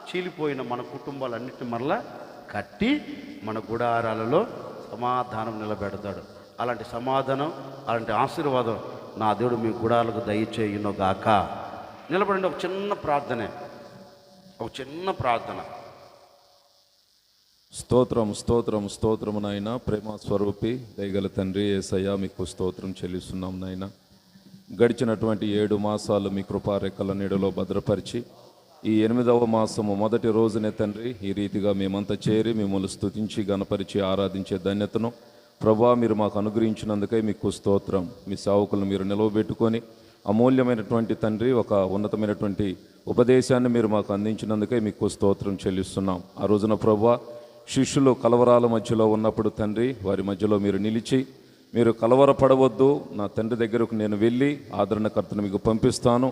చీలిపోయిన మన కుటుంబాలన్నిటిని మరలా కట్టి మన గుడారాలలో సమాధానం నిలబెడతాడు. అలాంటి సమాధానం, అలాంటి ఆశీర్వాదం నా దేవుడు మీ గుడాలకు దయచేయునుగాక. నిలబడండి. ఒక చిన్న ప్రార్థన. స్తోత్రము నాయన. ప్రేమ స్వరూపి దయగల తండ్రి యేసయ్య, మీకు స్తోత్రం చెల్లిస్తున్నాం నాయన. గడిచినటువంటి 7 మాసాలు మీ కృపారెక్కల నీడలో భద్రపరిచి ఈ 8వ మాసము మొదటి రోజునే తండ్రి ఈ రీతిగా మేమంతా చేరి మిమ్మల్ని స్తుతించి గణపరిచి ఆరాధించే ధన్యతను ప్రభువా మీరు మాకు అనుగ్రహించినందుకై మీకు స్తోత్రం. మీ సేవకులను మీరు నిలవబెట్టుకొని అమూల్యమైనటువంటి తండ్రి ఒక ఉన్నతమైనటువంటి ఉపదేశాన్ని మీరు మాకు అందించినందుకై మీకు స్తోత్రం చెల్లిస్తున్నాం. ఆ రోజున ప్రభువా శిష్యులు కలవరాల మధ్యలో ఉన్నప్పుడు తండ్రి వారి మధ్యలో మీరు నిలిచి మీరు కలవరపడవద్దు, నా తండ్రి దగ్గరకు నేను వెళ్ళి ఆదరణకర్తను మీకు పంపిస్తాను,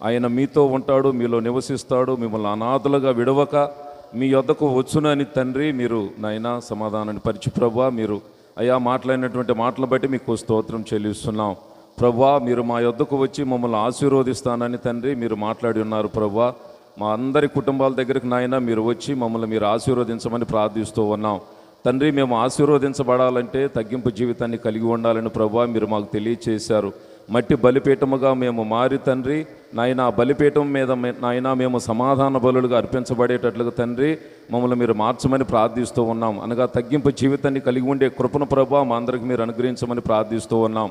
ఆయన మీతో ఉంటాడు, మీలో నివసిస్తాడు, మిమ్మల్ని అనాథలుగా విడవక మీ యొద్దకు వచ్చునని తండ్రి మీరు నాయన సమాధానాన్ని పరిచి ప్రభువా మీరు అయ్యా మాట్లాడినటువంటి మాటలు బట్టి మీకు స్తోత్రం చెల్లిస్తున్నాం. ప్రభువా మీరు మా యొద్దకు వచ్చి మమ్మల్ని ఆశీర్వదిస్తానని తండ్రి మీరు మాట్లాడి ఉన్నారు. ప్రభువా మా అందరి కుటుంబాల దగ్గరికి నాయన మీరు వచ్చి మమ్మల్ని మీరు ఆశీర్వదించమని ప్రార్థిస్తూ ఉన్నాం. తండ్రి మేము ఆశీర్వదించబడాలంటే తగ్గింపు జీవితాన్ని కలిగి ఉండాలని ప్రభువా మీరు మాకు తెలియచేశారు. మట్టి బలిపీఠముగా మేము మారి తండ్రి నాయన బలిపీఠం మీద నాయన మేము సమాధాన బలులుగా అర్పించబడేటట్లుగా తండ్రి మమ్మల్ని మీరు మార్చమని ప్రార్థిస్తూ ఉన్నాం. అనగా తగ్గింపు జీవితాన్ని కలిగి ఉండే కృపను ప్రభువా మా అందరికి మీరు అనుగ్రహించమని ప్రార్థిస్తూ ఉన్నాం.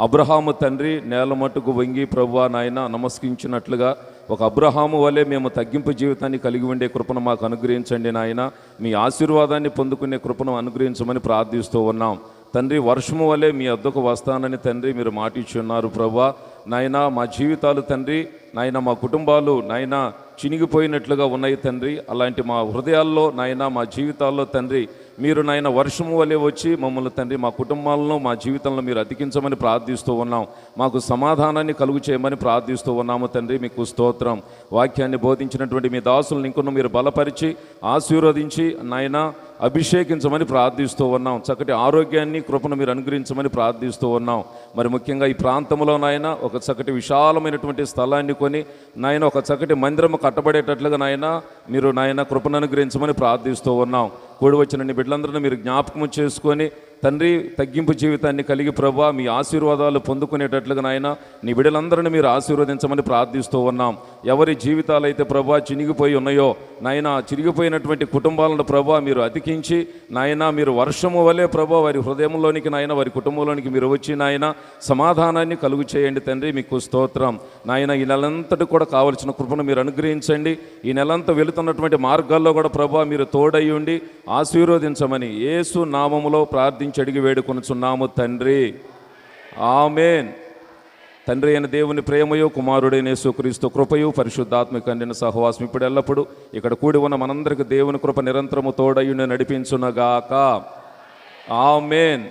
అబ్రహాము తండ్రి నేల మట్టుకు వంగి ప్రభువా నాయన నమస్కరించినట్లుగా ఒక అబ్రహాము వలె మేము తగ్గింపు జీవితాన్ని కలిగి ఉండే కృపను మాకు అనుగ్రహించండి నాయన. మీ ఆశీర్వాదాన్ని పొందుకునే కృపను అనుగ్రహించమని ప్రార్థిస్తూ ఉన్నాం. తండ్రి వర్షము వలె మీ వద్దకు వస్తానని తండ్రి మీరు మాటిచ్చున్నారు ప్రభువా నాయన. మా జీవితాలు తండ్రి నాయన మా కుటుంబాలు నాయన చినిగిపోయినట్లుగా ఉన్నాయి తండ్రి. అలాంటి మా హృదయాల్లో నాయన మా జీవితాల్లో తండ్రి మీరు నాయన వర్షము వలె వచ్చి మమ్మల్ని తండ్రి మా కుటుంబాలను మా జీవితంలో మీరు అతికించమని ప్రార్థిస్తూ ఉన్నాం. మాకు సమాధానాన్ని కలుగు చేయమని ప్రార్థిస్తూ ఉన్నాము తండ్రి. మీకు స్తోత్రం. వాక్యాన్ని బోధించినటువంటి మీ దాసులను ఇంకొన్న మీరు బలపరిచి ఆశీర్వదించి నాయన అభిషేకించమని ప్రార్థిస్తూ ఉన్నాం. చక్కటి ఆరోగ్యాన్ని కృపను మీరు అనుగ్రహించమని ప్రార్థిస్తూ ఉన్నాం. మరి ముఖ్యంగా ఈ ప్రాంతంలో నాయన ఒక చక్కటి విశాలమైనటువంటి స్థలాన్ని కొని నాయన ఒక చక్కటి మందిరము కట్టబడేటట్లుగా నాయన మీరు నాయన కృపను అనుగ్రహించమని ప్రార్థిస్తూ ఉన్నాం. కూడి వచ్చిన నీ బిడ్డలందరినీ మీరు జ్ఞాపకం చేసుకొని తండ్రి తగ్గింపు జీవితాన్ని కలిగి ప్రభువా మీ ఆశీర్వాదాలు పొందుకునేటట్లుగా నాయన నీ బిడ్డలందరినీ మీరు ఆశీర్వదించమని ప్రార్థిస్తూ ఉన్నాం. ఎవరి జీవితాలు అయితే ప్రభా చినిగిపోయి ఉన్నాయో నాయన, చిరిగిపోయినటువంటి కుటుంబాలను ప్రభా మీరు అతికించి నాయన, మీరు వర్షము వలె ప్రభా వారి హృదయంలోనికి నాయన, వారి కుటుంబంలోనికి మీరు వచ్చి నాయన సమాధానాన్ని కలుగు చేయండి తండ్రి. మీకు స్తోత్రం నాయన. ఈ నెలంతటి కూడా కావలసిన కృపను మీరు అనుగ్రహించండి. ఈ నెలంతా వెళుతున్నటువంటి మార్గాల్లో కూడా ప్రభా మీరు తోడై ఉండి ఆశీర్వదించమని యేసు నామములో ప్రార్థించి అడిగి వేడుకొనుచున్నాము తండ్రి. ఆమేన్. తండ్రి అయిన దేవుని ప్రేమయో, కుమారుడైన యేసుక్రీస్తు కృపయు, పరిశుద్ధాత్మక అందిన సహవాసం ఇప్పుడు ఎల్లప్పుడు ఇక్కడ కూడి ఉన్న మనందరికి దేవుని కృప నిరంతరము తోడయుండి నడిపించునగాక. ఆమేన్.